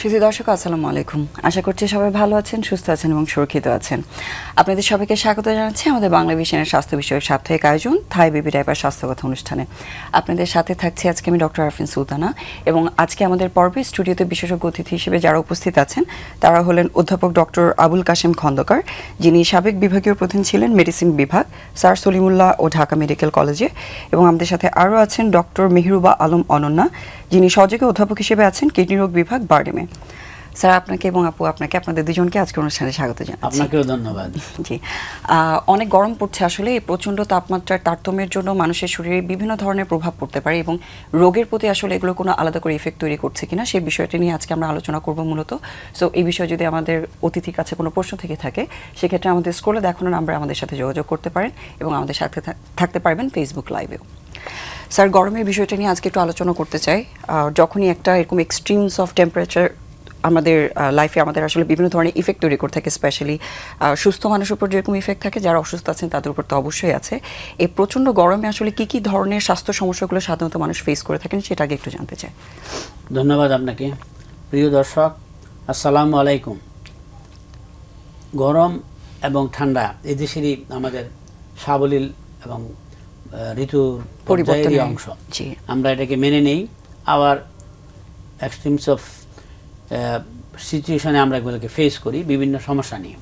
সুধী দর্শক আসসালামু আলাইকুম। আশা করছি সবাই ভালো আছেন, সুস্থ আছেন এবং সুরক্ষিত আছেন। আপনাদের সবাইকে স্বাগত জানাচ্ছি আমাদের বাংলা ভিশনের স্বাস্থ্য বিষয়ক সাপ্তাহিক আয়োজন থাই বেবি ডাইপার স্বাস্থ্য কথা অনুষ্ঠানে। আপনাদের সাথে থাকছি আজকে আমি ডক্টর আরফিন সুলতানা এবং আজকে আমাদের পর্বে স্টুডিওতে বিশেষজ্ঞ অতিথি হিসেবে যারা উপস্থিত আছেন তারা হলেন অধ্যাপক ডক্টর আবুল কাশেম খন্দকার, যিনি সাবেক বিভাগীয় প্রধান ছিলেন মেডিসিন বিভাগ, স্যার সলিমুল্লাহ ও ঢাকা মেডিকেল কলেজে, এবং আমাদের সাথে আরও আছেন ডক্টর মেহরুবা আলম অনন্যা, যিনি সহযোগী অধ্যাপক হিসেবে আছেন কিডনি রোগ বিভাগ, বারডেমে। স্যার, আপনাকে এবং আপু আপনাকে, আপনাদের দুজনকে আজকে অনুষ্ঠানে স্বাগত জানাচ্ছি। আপনাকেও ধন্যবাদ। জি, অনেক গরম পড়ছে আসলে। এই প্রচণ্ড তাপমাত্রার তারতম্যের জন্য মানুষের শরীরে বিভিন্ন ধরনের প্রভাব পড়তে পারে এবং রোগের প্রতি আসলে এগুলো কোনো আলাদা করে ইফেক্ট তৈরি করছে কিনা সেই বিষয়টি নিয়ে আজকে আমরা আলোচনা করব মূলত। সো এই বিষয়ে যদি আমাদের অতিথির কাছে কোনো প্রশ্ন থেকে থাকে সেক্ষেত্রে আমাদের স্ক্রলে দেখানো নাম্বারে আমাদের সাথে যোগাযোগ করতে পারেন এবং আমাদের সাথে থাকতে পারবেন ফেসবুক লাইভেও। স্যার, গরমের বিষয়টা নিয়ে আজকে একটু আলোচনা করতে চাই। যখনই একটা এরকম এক্সট্রিমস অফ টেম্পারেচার আমাদের লাইফে আমাদের আসলে বিভিন্ন ধরনের ইফেক্ট তৈরি করে থাকে, স্পেশালি সুস্থ মানুষের উপর যেরকম ইফেক্ট থাকে, যারা অসুস্থ আছেন তাদের উপর তো অবশ্যই আছে। এই প্রচণ্ড গরমে আসলে কী কী ধরনের স্বাস্থ্য সমস্যাগুলো সাধারণত মানুষ ফেস করে থাকেন সেটা আগে একটু জানতে চাই। ধন্যবাদ আপনাকে। প্রিয় দর্শক, আসসালামু আলাইকুম। গরম এবং ঠান্ডা এদেশেরই আমাদের সাবলীল এবং ঋতুর পরিবর্তনের অংশ। আমরা এটাকে মেনে নেই। আবার এক্সট্রিমস অফ সিচুয়েশনে আমরা এগুলোকে ফেস করি বিভিন্ন সমস্যা নিয়ে।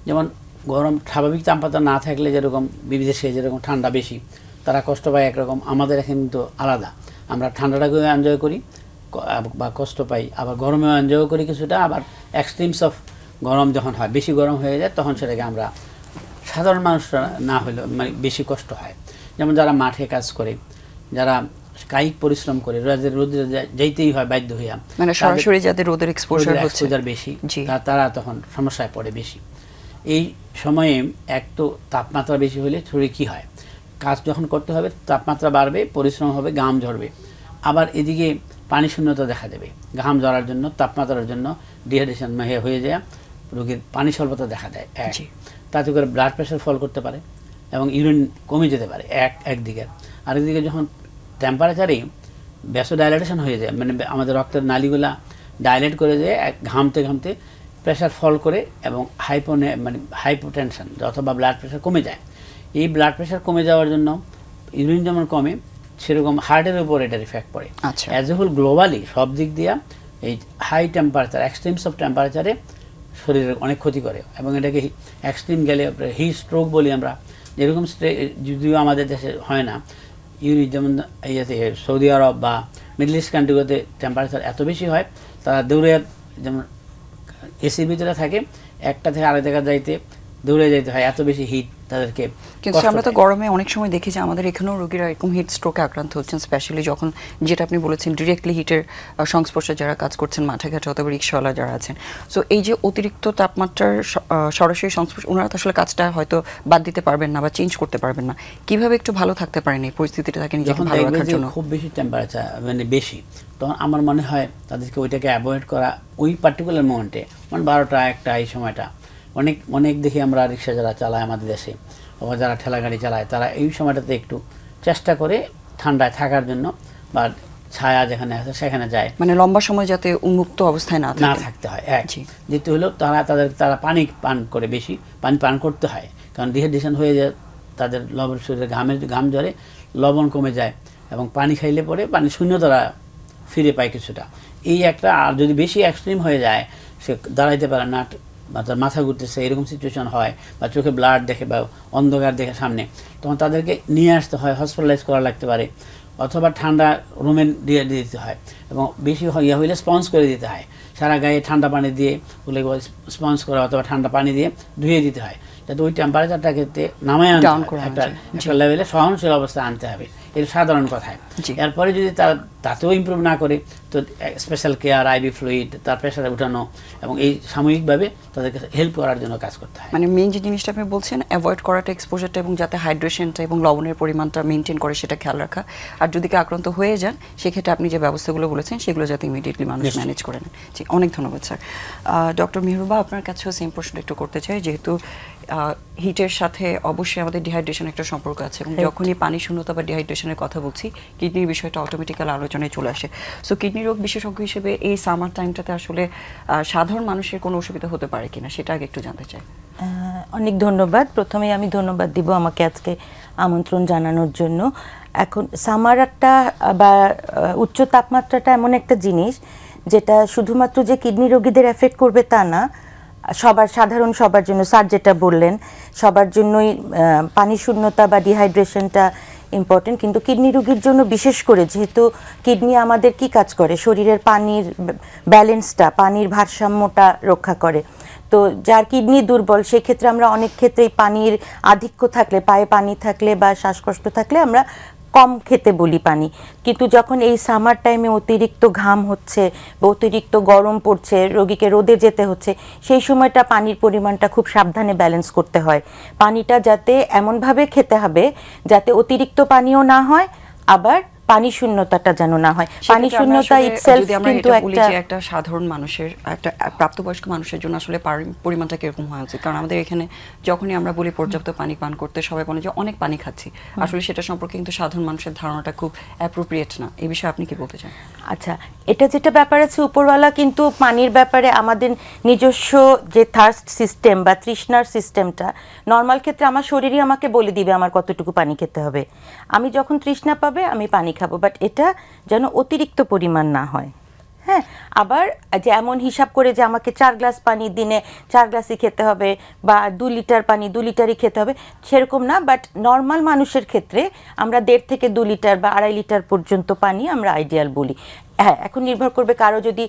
যেমন গরম স্বাভাবিক তাপমাত্রা না থাকলে যেরকম বিদেশে যেরকম ঠান্ডা বেশি, তারা কষ্ট পায় একরকম, আমাদের এখানে কিন্তু আলাদা। আমরা ঠান্ডাটাকেও এনজয় করি বা কষ্ট পাই, আবার গরমেও এনজয় করি কিছুটা। আবার এক্সট্রিমস অফ গরম যখন হয়, বেশি গরম হয়ে যায়, তখন সেটাকে আমরা সাধারণ মানুষরা না হলেও মানে বেশি কষ্ট হয়। যেমন যারা মাঠে কাজ করে, যারা কায়িক পরিশ্রম করে, রোদে যাইতেই হয় বাধ্য হইয়া, মানে সরাসরি যাদের রোদের এক্সপোজার বেশি, তারা তখন সমস্যায় পড়ে বেশি। এই সময়ে এক তো তাপমাত্রা বেশি হলে শরীরে কী হয়, কাজ যখন করতে হবে তাপমাত্রা বাড়বে, পরিশ্রম হবে, ঘাম ঝরবে। আবার এদিকে পানি শূন্যতা দেখা দেবে, ঘাম ঝরার জন্য, তাপমাত্রার জন্য ডিহাইড্রেশন হয়ে যায়, রোগীর পানি স্বল্পতা দেখা দেয়। তাতে করে ব্লাড প্রেশার ফল করতে পারে এবং ইউরিন কমে যেতে পারে একদিকে। আরেকদিকে যখন টেম্পারেচারে ভ্যাসোডাইলেটেশন হয়ে যায়, মানে আমাদের রক্তের নালীগুলা ডাইলেট করে যায়, ঘামতে ঘামতে প্রেশার ফল করে এবং হাইপোটেনশন অথবা ব্লাড প্রেশার কমে যায়। এই ব্লাড প্রেশার কমে যাওয়ার জন্য ইউরিন যেমন কমে, সেরকম হার্টের উপর এটার ইফেক্ট পড়ে। অ্যাজ এ হোল গ্লোবালি সব দিক দিয়া এই হাই টেম্পারেচার, এক্সট্রিমস অফ টেম্পারেচারে শরীরের অনেক ক্ষতি করে এবং এটাকে এক্সট্রিম গেলে হিট স্ট্রোক বলি আমরা। যেরকম যদিও আমাদের দেশে হয় না, যেমন সৌদি আরব বা মিডল ইস্ট কান্ট্রিগুলোতে টেম্পারেচার এত বেশি হয়, তারা দৌড়ে, যেমন এসির ভিতরে থাকে, একটা থেকে আরেক জায়গায় যাইতে দৌড়ে যাইতে হয়, এত বেশি হিট তাদেরকে। কিন্তু আমরা তো গরমে অনেক সময় দেখি যে আমাদের এখানেও রোগীরা এরকম হিট স্ট্রোকে আক্রান্ত হচ্ছেন, স্পেশালি যখন, যেটা আপনি বলেছেন, ডিরেক্টলি হিটের সংস্পর্শে যারা কাজ করছেন, মাঠে ঘাটে অথবা রিক্সাওয়ালা যারা আছেন। সো এই যে অতিরিক্ত তাপমাত্রার সরাসরি সংস্পর্শ, ওনারা তো আসলে কাজটা হয়তো বাদ দিতে পারবেন না বা চেঞ্জ করতে পারবেন না। কিভাবে একটু ভালো থাকতে পারেন এই পরিস্থিতিটা থেকে নিজেকে ভালো রাখার জন্য? খুব বেশি টেম্পারেচার মানে বেশি, তখন আমার মনে হয় তাদেরকে ওইটাকে অ্যাভয়েড করা ওই পার্টিকুলার মোমেন্টে, মানে 12টা 1টা এই সময়টা। অনেক দেখি আমরা রিক্সা যারা চালায় আমাদের দেশে, বা যারা ঠেলা গাড়ি চালায়, তারা এই সময়টাতে একটু চেষ্টা করে ঠান্ডায় থাকার জন্য বা ছায়া যেখানে আছে সেখানে যায়, মানে লম্বা সময় যাতে উন্মুক্ত অবস্থায় না থাকতে হয়। দ্বিতীয় হলো তারা পানি পান করে, বেশি পানি পান করতে হয়, কারণ ডিহাইড্রেশন হয়ে যায়, তাদের লবণ শরীরে ঘাম ঝরে, লবণ কমে যায় এবং পানি খাইলে পরে পানি শূন্যতা ফিরে পায় কিছুটা। এই একটা, আর যদি বেশি এক্সট্রিম হয়ে যায়, সে দাঁড়াইতে পারে না বা তার মাথা ঘুরতেছে, এরকম সিচুয়েশন হয়, বা চোখে ব্লাড দেখে বা অন্ধকার দেখে সামনে, তখন তাদেরকে নিয়ে আসতে হয়, হসপিটালাইজ করা লাগতে পারে, অথবা ঠান্ডা রুমে দিয়ে দিতে হয় এবং বেশি হইলে স্পঞ্জ করে দিতে হয়, সারা গায়ে ঠান্ডা পানি দিয়ে ওগুলো স্পঞ্জ করা অথবা ঠান্ডা পানি দিয়ে ধুয়ে দিতে হয়, যাতে ওই টেম্পারেচারটাকে নামায় আনতে হবে, একটা লেভেলে সহনশীল অবস্থা আনতে হবে। এর সাধারণ কথায়। এরপরে যদি তাতেও ইমপ্রুভ না করে, তো স্পেশাল কেয়ার, আইভি ফ্লুইড, তার প্রেশারে উঠানো এবং এই সাময়িকভাবে তাদেরকে হেল্প করার জন্য কাজ করতে হয়। মানে মেইন যে জিনিসটা আপনি বলছেন, অ্যাভয়েড করাটা, এক্সপোজারটা, এবং যাতে হাইড্রেশনটা এবং লবণের পরিমাণটা মেনটেন করে সেটা খেয়াল রাখা। আর যদি কেউ আক্রান্ত হয়ে যান, সেক্ষেত্রে আপনি যে ব্যবস্থাগুলো বলেছেন সেগুলো যাতে ইমিডিয়েটলি মানুষ ম্যানেজ করে নেন। জি, অনেক ধন্যবাদ স্যার। ডক্টর মেহরুবা, আপনার কাছেও সেম প্রশ্নটা একটু করতে চাই, যেহেতু হিটের সাথে অবশ্যই আমাদের ডিহাইড্রেশন একটা সম্পর্ক আছে এবং যখনই পানি শূন্যতা বা ডিহাইড্রেশন ডিহাইড্রেশনের কথা বলছি, কিডনির বিষয়টা অটোমেটিক্যালি আলোচনায় চলে আসে। সো কিডনি রোগ বিশেষজ্ঞ হিসেবে এই সামার টাইমটাতে আসলে সাধারণ মানুষের কোনো অসুবিধা হতে পারে কিনা সেটা আগে একটু জানতে চাই। অনেক ধন্যবাদ। প্রথমে আমি ধন্যবাদ দিব আমাকে আজকে আমন্ত্রণ জানানোর জন্য। এখন সামার একটা বা উচ্চ তাপমাত্রাটা এমন একটা জিনিস যেটা শুধুমাত্র যে কিডনি রোগীদের এফেক্ট করবে তা না, সাধারণ সবার জন্য, স্যার যেটা বললেন, সবার জন্যই পানি শূন্যতা বা ডিহাইড্রেশনটা ইম্পর্টেন্ট। কিন্তু কিডনি রোগীর জন্য বিশেষ করে, যেহেতু কিডনি আমাদের কি কাজ করে, শরীরের পানির ব্যালেন্সটা, পানির ভারসাম্যটা রক্ষা করে। তো যার কিডনি দুর্বল, সেক্ষেত্রে আমরা অনেক ক্ষেত্রেই পানির আধিক্য থাকলে, পায়ে পানি থাকলে বা শ্বাসকষ্ট থাকলে আমরা কম খেতে বলি পানি। কিন্তু যখন এই সামার টাইমে অতিরিক্ত ঘাম হচ্ছে বা অতিরিক্ত গরম পড়ছে, রোগীকে রোদে যেতে হচ্ছে, সেই সময়টা পানির পরিমাণটা খুব সাবধানে ব্যালেন্স করতে হয়। পানিটা যাতে এমনভাবে খেতে হবে যাতে অতিরিক্ত পানিও না হয়, আবার পানি শূন্যতাটা যেন না হয়। পানি শূন্যতা ইটসেলফ কিন্তু একটা সাধারণ মানুষের, একটা প্রাপ্তবয়স্ক মানুষের জন্য আসলে পরিমাণটা কিরকম হওয়া উচিত? কারণ আমাদের এখানে যখনই আমরা বলি পর্যাপ্ত পানি পান করতে, সবাই বলে যে অনেক পানি খাচ্ছি, আসলে সেটা সম্পর্কে কিন্তু সাধারণ মানুষের ধারণাটা খুব অ্যাপ্রোপ্রিয়েট না। এই বিষয়ে আপনি কি বলতে চান? আচ্ছা, এটা যেটা ব্যাপার আছে, উপরওয়ালা কিন্তু পানির ব্যাপারে আমাদের নিজস্ব যে থার্স্ট সিস্টেম বা তৃষ্ণার সিস্টেমটা, নর্মাল ক্ষেত্রে আমার শরীরই আমাকে বলে দিবে আমার কতটুকু পানি খেতে হবে। আমি যখন তৃষ্ণা পাবে আমি পানি খাবো, বাট এটা যেন অতিরিক্ত পরিমাণ না হয়। হ্যাঁ, আবার যে এমন হিসাব করে যে আমাকে 4 গ্লাস পানি দিনে 4 গ্লাসই খেতে হবে বা 2 লিটার পানি 2 লিটারই খেতে হবে, সেরকম না। বাট নর্মাল মানুষের ক্ষেত্রে আমরা 1.5 থেকে 2 লিটার বা 2.5 লিটার পর্যন্ত পানি আমরা আইডিয়াল বলি। হ্যাঁ, এখন নির্ভর করবে, কারো যদি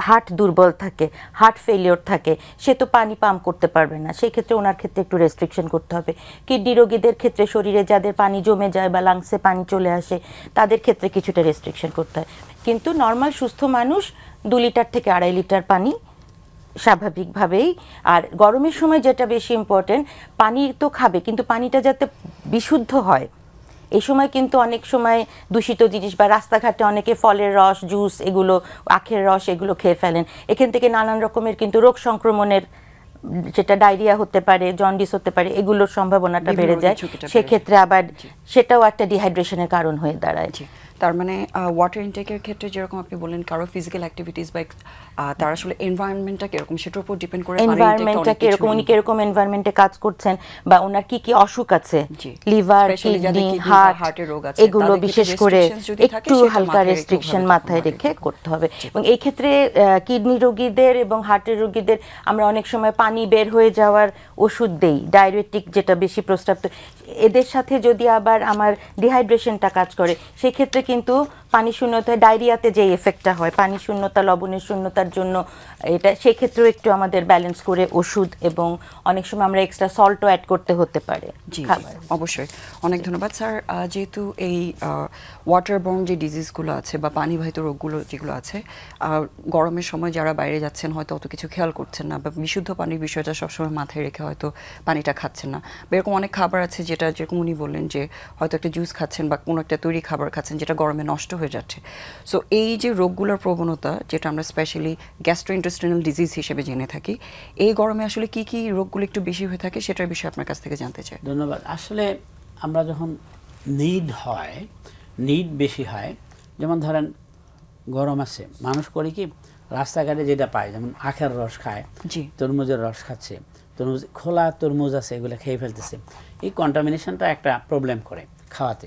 হার্ট দুর্বল থাকে, হার্ট ফেলিওর থাকে, সে তো পানি পাম্প করতে পারবে না, সেই ক্ষেত্রে ওনার ক্ষেত্রে একটু রেস্ট্রিকশন করতে হবে। কিডনি রোগীদের ক্ষেত্রে, শরীরে যাদের পানি জমে যায় বা লাংসে পানি চলে আসে, তাদের ক্ষেত্রে কিছুটা রেস্ট্রিকশন করতে হয়। কিন্তু নর্মাল সুস্থ মানুষ 2 লিটার থেকে 2.5 লিটার পানি স্বাভাবিকভাবেই। আর গরমের সময় যেটা বেশি ইম্পর্টেন্ট, পানি তো খাবে কিন্তু পানিটা যাতে বিশুদ্ধ হয়। এই সময় কিন্তু অনেক সময় দূষিত জিনিস বা রাস্তাঘাটে অনেকে ফলের রস, জুস, এগুলো, আখের রস, এগুলো খেয়ে ফেলেন। এখান থেকে নানান রকমের কিন্তু রোগ সংক্রমণের, যেটা ডায়রিয়া হতে পারে, জন্ডিস হতে পারে, এগুলোর সম্ভাবনাটা বেড়ে যায়। সেক্ষেত্রে আবার সেটাও একটা ডিহাইড্রেশনের কারণ হয়ে দাঁড়ায়। তার মানে ওয়াটার ইনটেকের ক্ষেত্রে যেরকম আপনি বললেন, কারো ফিজিক্যাল অ্যাক্টিভিটিস বা তার আসলে এনভায়রনমেন্টটা কিরকম সেটার উপর ডিপেন্ড করে, এনভায়রনমেন্টটা কিরকম, উনি কিরকম এনভায়রনমেন্টে কাজ করছেন বা ওনার কি কি অসুখ আছে, লিভার, কিডনি, হার্টের রোগ আছে, এগুলো বিশেষ করে একটু হালকা রেস্ট্রিকশন মাথায় রেখে করতে হবে। এবং এই ক্ষেত্রে কিডনি রোগীদের এবং হার্টের রোগীদের আমরা অনেক সময় পানি বের হয়ে যাওয়ার ওষুধ দেই, ডায়ুরেটিক, যেটা বেশি প্রস্রাব। এদের সাথে যদি আবার আমার ডিহাইড্রেশনটা কাজ করে, সেক্ষেত্রে কিন্তু পানি শূন্যতায়, ডায়রিয়াতে যে এফেক্টটা হয়, পানি শূন্যতা, লবণের শূন্যতার জন্য, এটা সেক্ষেত্রেও একটু আমাদের ব্যালেন্স করে ওষুধ, এবং অনেক সময় আমরা এক্সট্রা সল্টও অ্যাড করতে হতে পারে। জি, অবশ্যই। অনেক ধন্যবাদ স্যার। যেহেতু এই ওয়াটারবোর্ন যে ডিজিজগুলো আছে বা পানিবাহিত রোগগুলো যেগুলো আছে, গরমের সময় যারা বাইরে যাচ্ছেন হয়তো অত কিছু খেয়াল করছেন না, বা বিশুদ্ধ পানির বিষয়টা সবসময় মাথায় রেখে হয়তো পানিটা খাচ্ছেন না, বা এরকম অনেক খাবার আছে যেটা, যেরকম উনি বললেন যে হয়তো একটা জুস খাচ্ছেন বা কোনো একটা তৈরি খাবার খাচ্ছেন যেটা গরমে নষ্ট হয়ে যাচ্ছে। সো এই যে রোগগুলোর প্রবণতা, যেটা আমরা স্পেশালি গ্যাস্ট্রোইন্টেস্টাইনাল ডিজিজ হিসেবে জেনে থাকি, এই গরমে আসলে কি কি রোগগুলো একটু বেশি হয়ে থাকে সেটার বিষয়ে আপনার কাছ থেকে জানতে চাই। ধন্যবাদ। আসলে আমরা যখন নিড বেশি হয়, যেমন ধরেন গরম আছে, মানুষ করে কি রাস্তাঘাটে যেটা পায়, যেমন আখের রস খায়, তরমুজের রস খাচ্ছে, তরমুজ, খোলা তরমুজ আছে, এগুলো খেয়ে ফেলতেছে। এই কন্টামিনেশনটা একটা প্রবলেম করে খাওয়াতে।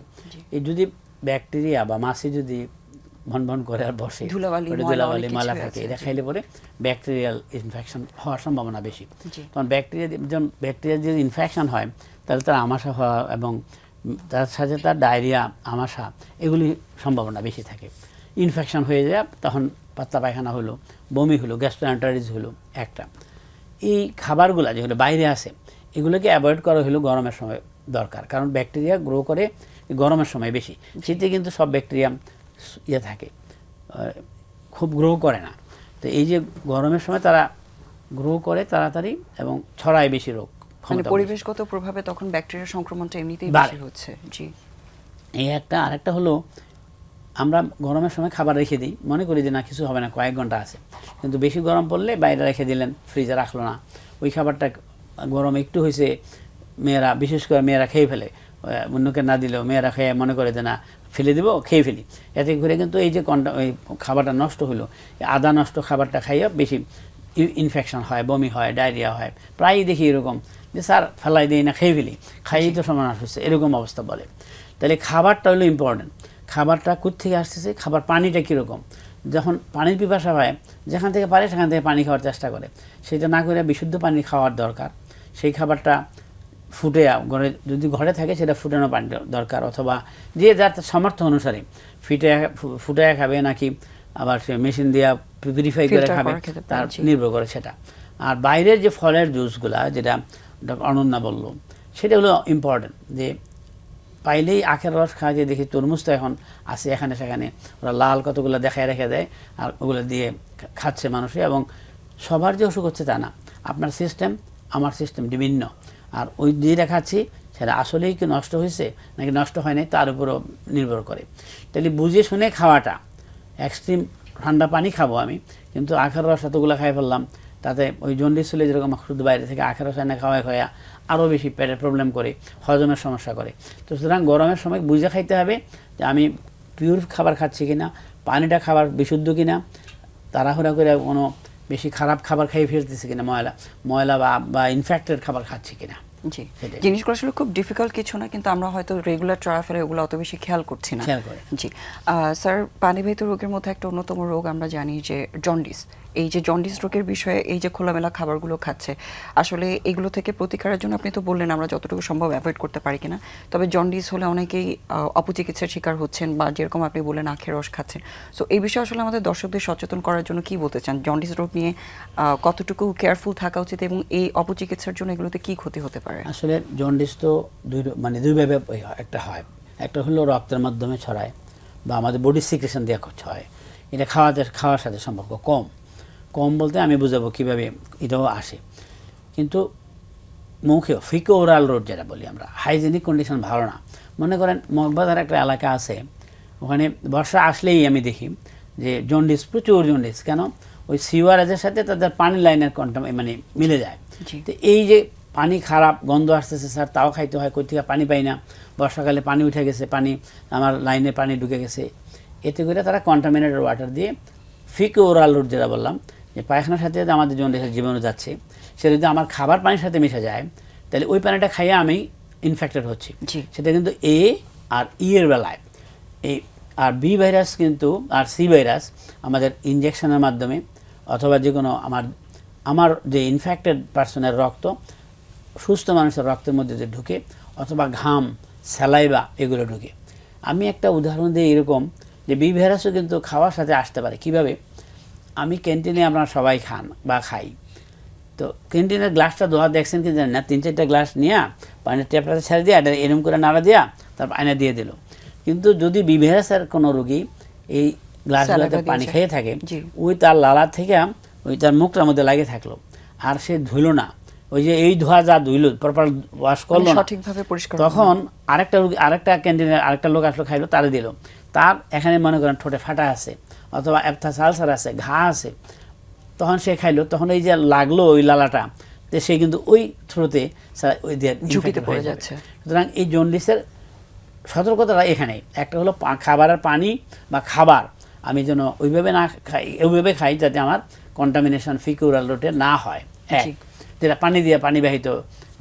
এই যদি ব্যাকটেরিয়া বা মাছি যদি ভন করে আর বসে, ধুলাবালি ময়লা থাকে, এটা খাইলে পরে ব্যাকটেরিয়াল ইনফেকশন হওয়ার সম্ভাবনা বেশি। তখন ব্যাকটেরিয়া যদি ইনফেকশন হয়, তাহলে তার আমাশা হওয়া এবং তার সাথে তার ডায়রিয়া, আমাশা, এগুলি সম্ভাবনা বেশি থাকে। ইনফেকশন হয়ে যায়, তখন পাতলা পায়খানা হলো, বমি হলো, গ্যাস্ট্রোএন্টারিটিস হলো একটা। এই খাবারগুলো যেগুলো বাইরে আসে, এগুলোকে অ্যাভয়েড করা হলো গরমের সময় দরকার, কারণ ব্যাকটেরিয়া গ্রো করে গরমের সময় বেশি। শীতে কিন্তু সব ব্যাকটেরিয়া থাকে, খুব গ্রো করে না। তো এই যে গরমের সময় তারা গ্রো করে তাড়াতাড়ি এবং ছড়ায় বেশি রোগ, মানে পরিবেশগত প্রভাবে তখন ব্যাকটেরিয়ার সংক্রমণটা এমনিতেই বেশি হচ্ছে। জি, এই একটা। আরেকটা হলো, আমরা গরমের সময় খাবার রেখে দিই, মনে করি যে না কিছু হবে না, কয়েক ঘন্টা আছে, কিন্তু বেশি গরম পড়লে বাইরে রেখে দিলেন, ফ্রিজে রাখলো না, ওই খাবারটা গরম একটু হয়েছে, মেয়েরা, বিশেষ করে মেয়েরা খেয়ে ফেলে, অন্যকে না দিলেও মেয়েরা খেয়ে মনে করে যে না ফেলে দেবো, খেয়ে ফেলি। এতে করে কিন্তু এই যে ওই খাবারটা নষ্ট হলো, আদা নষ্ট খাবারটা খাইয়ে বেশি ইনফেকশন হয়, বমি হয়, ডায়রিয়া হয়। প্রায়ই দেখি এরকম যে স্যার ফেলাই দিই না, খেয়ে ফেলি, খাইয়েই তো সমানাস হচ্ছে, এরকম অবস্থা বলে। তাহলে খাবারটা হলো ইম্পর্টেন্ট। খাবারটা কোত্থেকে আসতেছে, খাবার পানিটা কীরকম। যখন পানির পিপাসা হয়, যেখান থেকে পারে সেখান থেকে পানি খাওয়ার চেষ্টা করে, সেটা না করে বিশুদ্ধ পানি খাওয়ার দরকার। সেই খাবারটা ফুটে ঘরে যদি ঘরে থাকে সেটা ফুটানো পানি দরকার, অথবা যে যার সামর্থ্য অনুসারে ফুটে খাবে নাকি আবার সে মেশিন দিয়ে পিউরিফাই করে খাবে, তার নির্ভর করে সেটা। আর বাইরের যে ফলের জুসগুলা, যেটা অনন্যা বলল, সেটা হলো ইম্পর্টেন্ট। যে পাইলেই আখের রস খাওয়া, যে দেখি তরমুজ তো এখন আছে এখানে সেখানে, ওরা লাল কতগুলো দেখায় রেখে দেয়, আর ওগুলো দিয়ে খাচ্ছে মানুষে। এবং সবার যে অসুখ হচ্ছে তা না, আপনার সিস্টেম আমার সিস্টেম বিভিন্ন, আর ওই যেটা খাচ্ছি সেটা আসলেই কি নষ্ট হয়েছে নাকি নষ্ট হয়নি তার উপরও নির্ভর করে। তাহলে বুঝে শুনে খাওয়াটা, এক্সট্রিম ঠান্ডা পানি খাবো আমি, কিন্তু আখের রস এতগুলো খাই ফেললাম, তাতে ওই জন্ডিস হলে যেরকম শুধু বাইরে থেকে আখের রস এনে খাওয়া আরও বেশি পেটের প্রবলেম করে, হজমের সমস্যা করে। তো সুতরাং গরমের সময় বুঝে খাইতে হবে যে আমি পিওর খাবার খাচ্ছি কিনা, পানিটা খাবার বিশুদ্ধ কিনা, তাড়াহুড়া করে কোনো বেশি খারাপ খাবার খেয়ে ফেলতেছি কিনা, ময়লা বা ইনফেক্টেড খাবার খাচ্ছি কিনা। জি, জিনিসগুলো আসলে খুব ডিফিকাল্ট কিছু না, কিন্তু আমরা হয়তো রেগুলার ট্রাভেলে ওগুলো অত বেশি খেয়াল করছি না। জি স্যার, পানিবাহিত রোগের মধ্যে একটা অন্যতম রোগ আমরা জানি যে জন্ডিস। এই যে জন্ডিস রোগের বিষয়ে এই যে খোলামেলা খাবারগুলো খাচ্ছে, আসলে এগুলো থেকে প্রতিকারের জন্য আপনি তো বললেন আমরা যতটুকু সম্ভব অ্যাভয়েড করতে পারি কিনা, তবে জন্ডিস হলে অনেকেই অপচিকিৎসার শিকার হচ্ছেন, বা যেরকম আপনি বললেন আখের রস খাচ্ছেন। সো এই বিষয়ে আসলে আমাদের দর্শকদের সচেতন করার জন্য কি বলতে চান, জন্ডিস রোগ নিয়ে কতটুকু কেয়ারফুল থাকা উচিত এবং এই অপচিকিৎসার জন্য এগুলোতে কি ক্ষতি হতে পারে? আসলে জন্ডিস তো দুইভাবে একটা হয়। একটা হলো রক্তের মাধ্যমে ছড়ায় বা আমাদের বডি সিক্রেশন দিয়ে হয়। এটা খাওয়ার সাথে সম্পর্ক কম বলতে আমি বুঝাবো কীভাবে এটাও আসে। কিন্তু মুখেও ফিকো ওরাল রোড যেটা বলি আমরা, হাইজেনিক কন্ডিশন ভালো না। মনে করেন মগবাজার একটা এলাকা আছে, ওখানে বর্ষা আসলেই আমি দেখি যে জন্ডিস, প্রচুর জন্ডিস। কেন? ওই সিওয়ারেজের সাথে তাদের পানি লাইনের মিলে যায়। তো এই যে পানি খারাপ গন্ধ আসতেছে স্যার, তাও খাইতে হয়, কোথেকে পানি পাই না, বর্ষাকালে পানি উঠে গেছে, পানি আমার লাইনে পানি ঢুকে গেছে, এতে করে তারা কন্টামিনেটেড ওয়াটার দিয়ে ফিকো ওরাল রুট যেটা বললাম, যে পায়খানার সাথে আমাদের জন্ডিসের জীবাণু যাচ্ছে, সেটা যদি আমার খাবার পানির সাথে মিশে যায়, তাহলে ওই পানিটা খাইয়ে আমি ইনফেক্টেড হচ্ছি। সেটা কিন্তু এ আর ই এর বেলায়, এই আর বি ভাইরাস কিন্তু, আর সি ভাইরাস আমাদের ইনজেকশনের মাধ্যমে অথবা যে কোনো আমার যে ইনফেক্টেড পার্সনের রক্ত সুস্থ মানুষের রক্তের মধ্যে যে ঢুকে, অথবা ঘাম, স্যালাইভা এগুলো ঢুকে। আমি একটা উদাহরণ দিই এরকম, যে বি ভাইরাসও কিন্তু খাওয়ার সাথে আসতে পারে। কিভাবে? আমি ক্যান্টিনে আপনারা সবাই খান বা খাই, তো ক্যান্টিনের গ্লাসটা ধোয়া দেখছেন কি জানেন না, 3-4টা গ্লাস নিয়ে পানির ট্যাপটাতে ছেড়ে দিয়ে এটা এরম করে নাড়া দিয়া তারপর আয়না দিয়ে দিল। কিন্তু যদি বি ভাইরাসের কোনো রোগী এই গ্লাসগুলোতে পানি খেয়ে থাকে, ওই তার লালা থেকে ওই তার মুখটার মধ্যে লাগে থাকলো, আর সে ধুইল না, ওই যে এই ধোয়া যা ধুইল প্রপার ওয়াশ করলো না, সঠিকভাবে পরিষ্কার, তখন আরেকটা ক্যান্টিনের আরেকটা লোক আসলো, খাইলো, তারে দিল, তার এখানে মনে করেন ঠোঁটে ফাটা আছে অথবা অ্যাপথাস আলসার আছে, ঘা আছে, তখন সে খাইলো, তখন এই যে লাগলো ওই লালাটা, তো সে কিন্তু ওই থ্রুতে ওই দিয়ে ঝুঁকিতে পড়ে যাচ্ছে। সুতরাং এই জন্ডিসের সতর্কতাটা এখানে একটা হলো খাবারের পানি বা খাবার আমি যেন ওইভাবে না খাই, ওইভাবে খাই যাতে আমার কন্টামিনেশন ফিকুরাল রুটে না হয়, যেটা পানি দিয়ে পানিবাহিত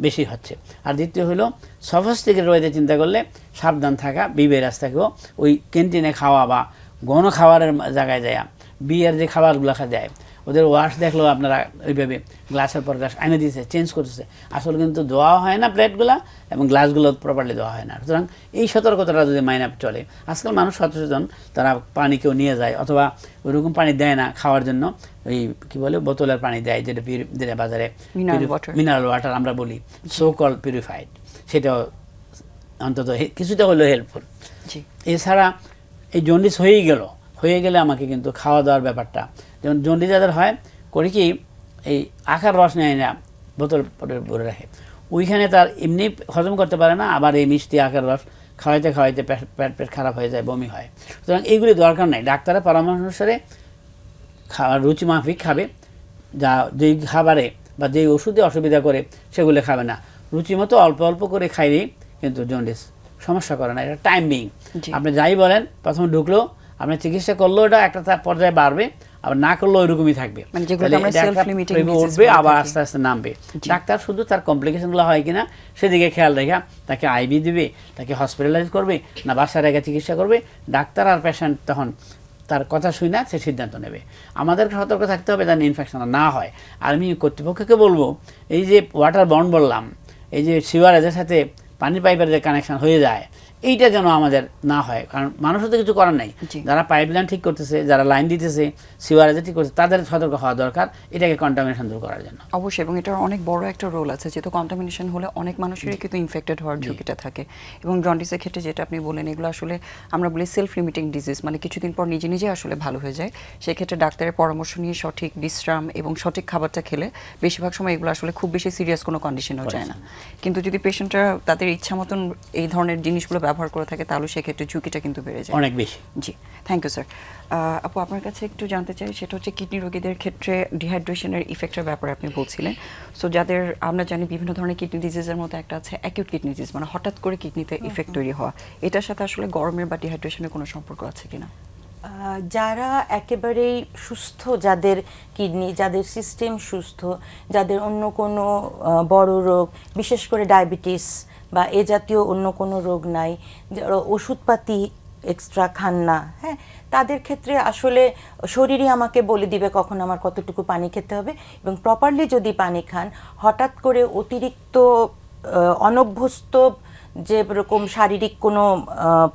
বেশি হচ্ছে। আর দ্বিতীয় হলো সফিস্টিকেটেড ওয়েতে চিন্তা করলে সাবধান থাকা, বি ভাইরাস থাকবেও ওই ক্যান্টিনে খাওয়া বা গণ খাবারের জায়গায় যায়, বিয়ের যে খাবারগুলো দেয় ওদের ওয়াশ দেখলেও আপনারা ওইভাবে গ্লাসের পর গ্লাস আইনে দিয়েছে, চেঞ্জ করতেছে, আসলে কিন্তু ধোয়া হয় না প্লেটগুলো এবং গ্লাসগুলো প্রপারলি ধোয়া হয় না। সুতরাং এই সতর্কতাটা যদি মাইনে চলে, আজকাল মানুষ সচেতন, তারা পানি কেউ নিয়ে যায় অথবা ওইরকম পানি দেয় না খাওয়ার জন্য, ওই কি বলে বোতলের পানি দেয়, যেটা বাজারে মিনারেল ওয়াটার আমরা বলি, সো কল পিউরিফাইড, সেটাও অন্তত কিছুটা হলেও হেল্পফুল। এছাড়া এই জন্ডিস হয়ে গেলে আমাকে কিন্তু খাওয়া দাওয়ার ব্যাপারটা, যেমন জন্ডিস যাদের হয় করি কি, এই আখার রস নেয় না, বোতল ভরে রাখে, ওইখানে তার এমনি হজম করতে পারে না, আবার এই মিষ্টি আখের রস খাওয়াইতে পেট খারাপ হয়ে যায়, বমি হয়। সুতরাং এইগুলি দরকার নাই, ডাক্তারের পরামর্শ অনুসারে রুচি মাফিক খাবে, যা যেই খাবারে বা যেই ওষুধে অসুবিধা করে সেগুলো খাবে না, রুচি মতো অল্প অল্প করে খাইলেই কিন্তু জন্ডিস সমস্যা করে না, এটা টাইমিং। জি। আপনি যাই বলেন, প্রথমে ঢুকলো, আপনি চিকিৎসা করলেও এটা একটা তার পর্যায়ে বাড়বে, আবার না করলেও ওইরকমই থাকবে, মানে যেগুলো তাহলে আমরা এটা একটা self-limiting প্রভাব disease উঠবে, বলে আবার থাকি। আস্তে আস্তে নামবে। ডাক্তার শুধু তার কমপ্লিকেশনগুলো হয় কিনা সেদিকে খেয়াল রেখে তাকে আইভি দিবে, তাকে হসপিটালাইজ করবে না বাসায় রেখে চিকিৎসা করবে, ডাক্তার আর পেশেন্ট তখন তার কথা শুনে সে সিদ্ধান্ত নেবে। আমাদের সতর্ক থাকতে হবে যেন ইনফেকশন না হয়। আর আমি কর্তৃপক্ষকে বলবো, এই যে ওয়াটার বন্ড বললাম, এই যে সিওয়ারেজের সাথে পানির পাইপের যে কানেকশন হয়ে যায়, এইটা যেন আমাদের না হয়, কারণ মানুষও তো কিছু করার নাই। জি। যারা পাইপ লাইন ঠিক করতেছে, যারা লাইন দিতেছে, সিওয়ারেজে ঠিক করছে, তাদের সতর্ক হওয়া দরকার এটাকে কন্টামিনেশন দূর করার জন্য। অবশ্যই, এবং এটার অনেক বড় একটা রোল আছে, যেহেতু কন্টামিনেশন হলে অনেক মানুষেরই কিন্তু ইনফেক্টেড হওয়ার ঝুঁকিটা থাকে। এবং জন্ডিসের ক্ষেত্রে যেটা আপনি বলেন, এগুলো আসলে আমরা বলি সেলফ লিমিটিং ডিজিজ, মানে কিছুদিন পর নিজে নিজে আসলে ভালো হয়ে যায়। সেক্ষেত্রে ডাক্তারের পরামর্শ নিয়ে সঠিক বিশ্রাম এবং সঠিক খাবারটা খেলে বেশিরভাগ সময় এগুলো আসলে খুব বেশি সিরিয়াস কোনো কন্ডিশনেও যায় না। কিন্তু যদি পেশেন্টরা তাদের ইচ্ছা মতন এই ধরনের জিনিসগুলো ব্যবহার করে থাকে, তাহলে সেক্ষেত্রে ঝুঁকিটা কিন্তু বেড়ে যায় অনেক বেশি। জি, থ্যাংক ইউ স্যার। আপু, আপনার কাছে একটু জানতে চাই, সেটা হচ্ছে কিডনি রোগীদের ক্ষেত্রে ডিহাইড্রেশনের ইফেক্টের ব্যাপারে আপনি বলছিলেন। সো যাদের আমরা জানি বিভিন্ন ধরনের কিডনি ডিজিজের মধ্যে একটা আছে অ্যাকিউট কিডনি ডিজিজ, মানে হঠাৎ করে কিডনিতে ইফেক্ট তৈরি হওয়া, এটার সাথে আসলে গরমের বা ডিহাইড্রেশনের কোনো সম্পর্ক আছে কিনা? যারা একেবারেই সুস্থ, যাদের কিডনি, যাদের সিস্টেম সুস্থ, যাদের অন্য কোনো বড় রোগ, বিশেষ করে ডায়াবেটিস বা এ জাতীয় অন্য কোনো রোগ নাই, যারা ওষুধপাতি এক্সট্রা খান না, হ্যাঁ, তাদের ক্ষেত্রে আসলে শরীরই আমাকে বলে দিবে কখন আমার কতটুকু পানি খেতে হবে। এবং প্রপারলি যদি পানি খান, হঠাৎ করে অতিরিক্ত অনভ্যস্ত যেরকম শারীরিক কোনো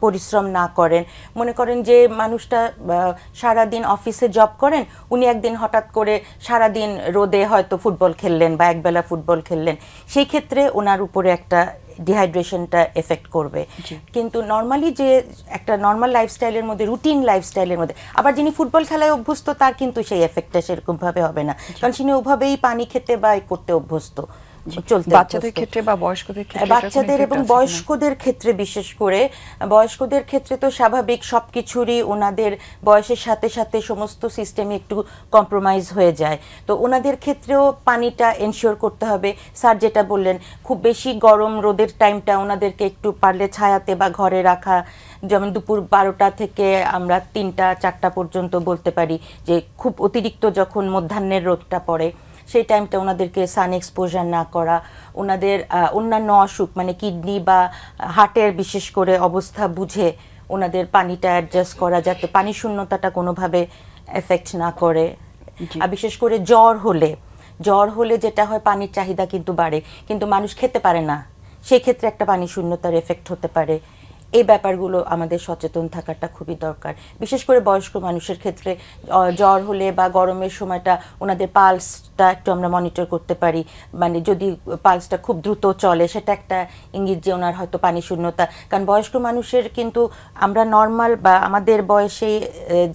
পরিশ্রম না করেন, মনে করেন যে মানুষটা সারাদিন অফিসে জব করেন, উনি একদিন হঠাৎ করে সারাদিন রোদে হয়তো ফুটবল খেললেন বা একবেলা ফুটবল খেললেন, সেই ক্ষেত্রে ওনার উপরে একটা ডিহাইড্রেশনটা এফেক্ট করবে। কিন্তু নর্মালি যে একটা নর্মাল লাইফস্টাইলের মধ্যে, রুটিন লাইফস্টাইলের মধ্যে, আবার যিনি ফুটবল খেলায় অভ্যস্ত তার কিন্তু সেই এফেক্টটা সেরকমভাবে হবে না, কারণ তিনি ওভাবেই পানি খেতে বা করতে অভ্যস্ত। বাচ্চাদের ক্ষেত্রে বা বয়স্কদের ক্ষেত্রে, বাচ্চাদের এবং বয়স্কদের ক্ষেত্রে, বিশেষ করে বয়স্কদের ক্ষেত্রে তো স্বাভাবিক, সবকিছুরই ওনাদের বয়সের সাথে সাথে সমস্ত সিস্টেমে একটু কম্প্রোমাইজ হয়ে যায়। তো ওনাদের ক্ষেত্রেও পানিটা এনশিওর করতে হবে। স্যার যেটা বললেন, খুব বেশি গরম রোদের টাইমটা ওনাদেরকে একটু পারলে ছায়াতে বা ঘরে রাখা, যেমন দুপুর 12টা থেকে আমরা 3টা 4টা পর্যন্ত বলতে পারি, যে খুব অতিরিক্ত যখন মধ্যাহ্নের রোদটা পড়ে সেই টাইমটা ওনাদেরকে সান এক্সপোজার না করা, ওনাদের অন্যান্য অসুখ মানে কিডনি বা হার্টের বিশেষ করে অবস্থা বুঝে ওনাদের পানিটা অ্যাডজাস্ট করা, যাতে পানি শূন্যতাটা কোনোভাবে এফেক্ট না করে। আর বিশেষ করে জ্বর হলে যেটা হয়, পানির চাহিদা কিন্তু বাড়ে, কিন্তু মানুষ খেতে পারে না, সেই ক্ষেত্রে একটা পানি শূন্যতার এফেক্ট হতে পারে। এই ব্যাপারগুলো আমাদের সচেতন থাকাটা খুবই দরকার। বিশেষ করে বয়স্ক মানুষের ক্ষেত্রে জ্বর হলে বা গরমের সময়টা ওনাদের পালসটা একটু আমরা মনিটর করতে পারি, মানে যদি পালসটা খুব দ্রুত চলে সেটা একটা ইঙ্গিত যে ওনার হয়তো পানি শূন্যতা। কারণ বয়স্ক মানুষের কিন্তু আমরা নর্মাল বা আমাদের বয়সে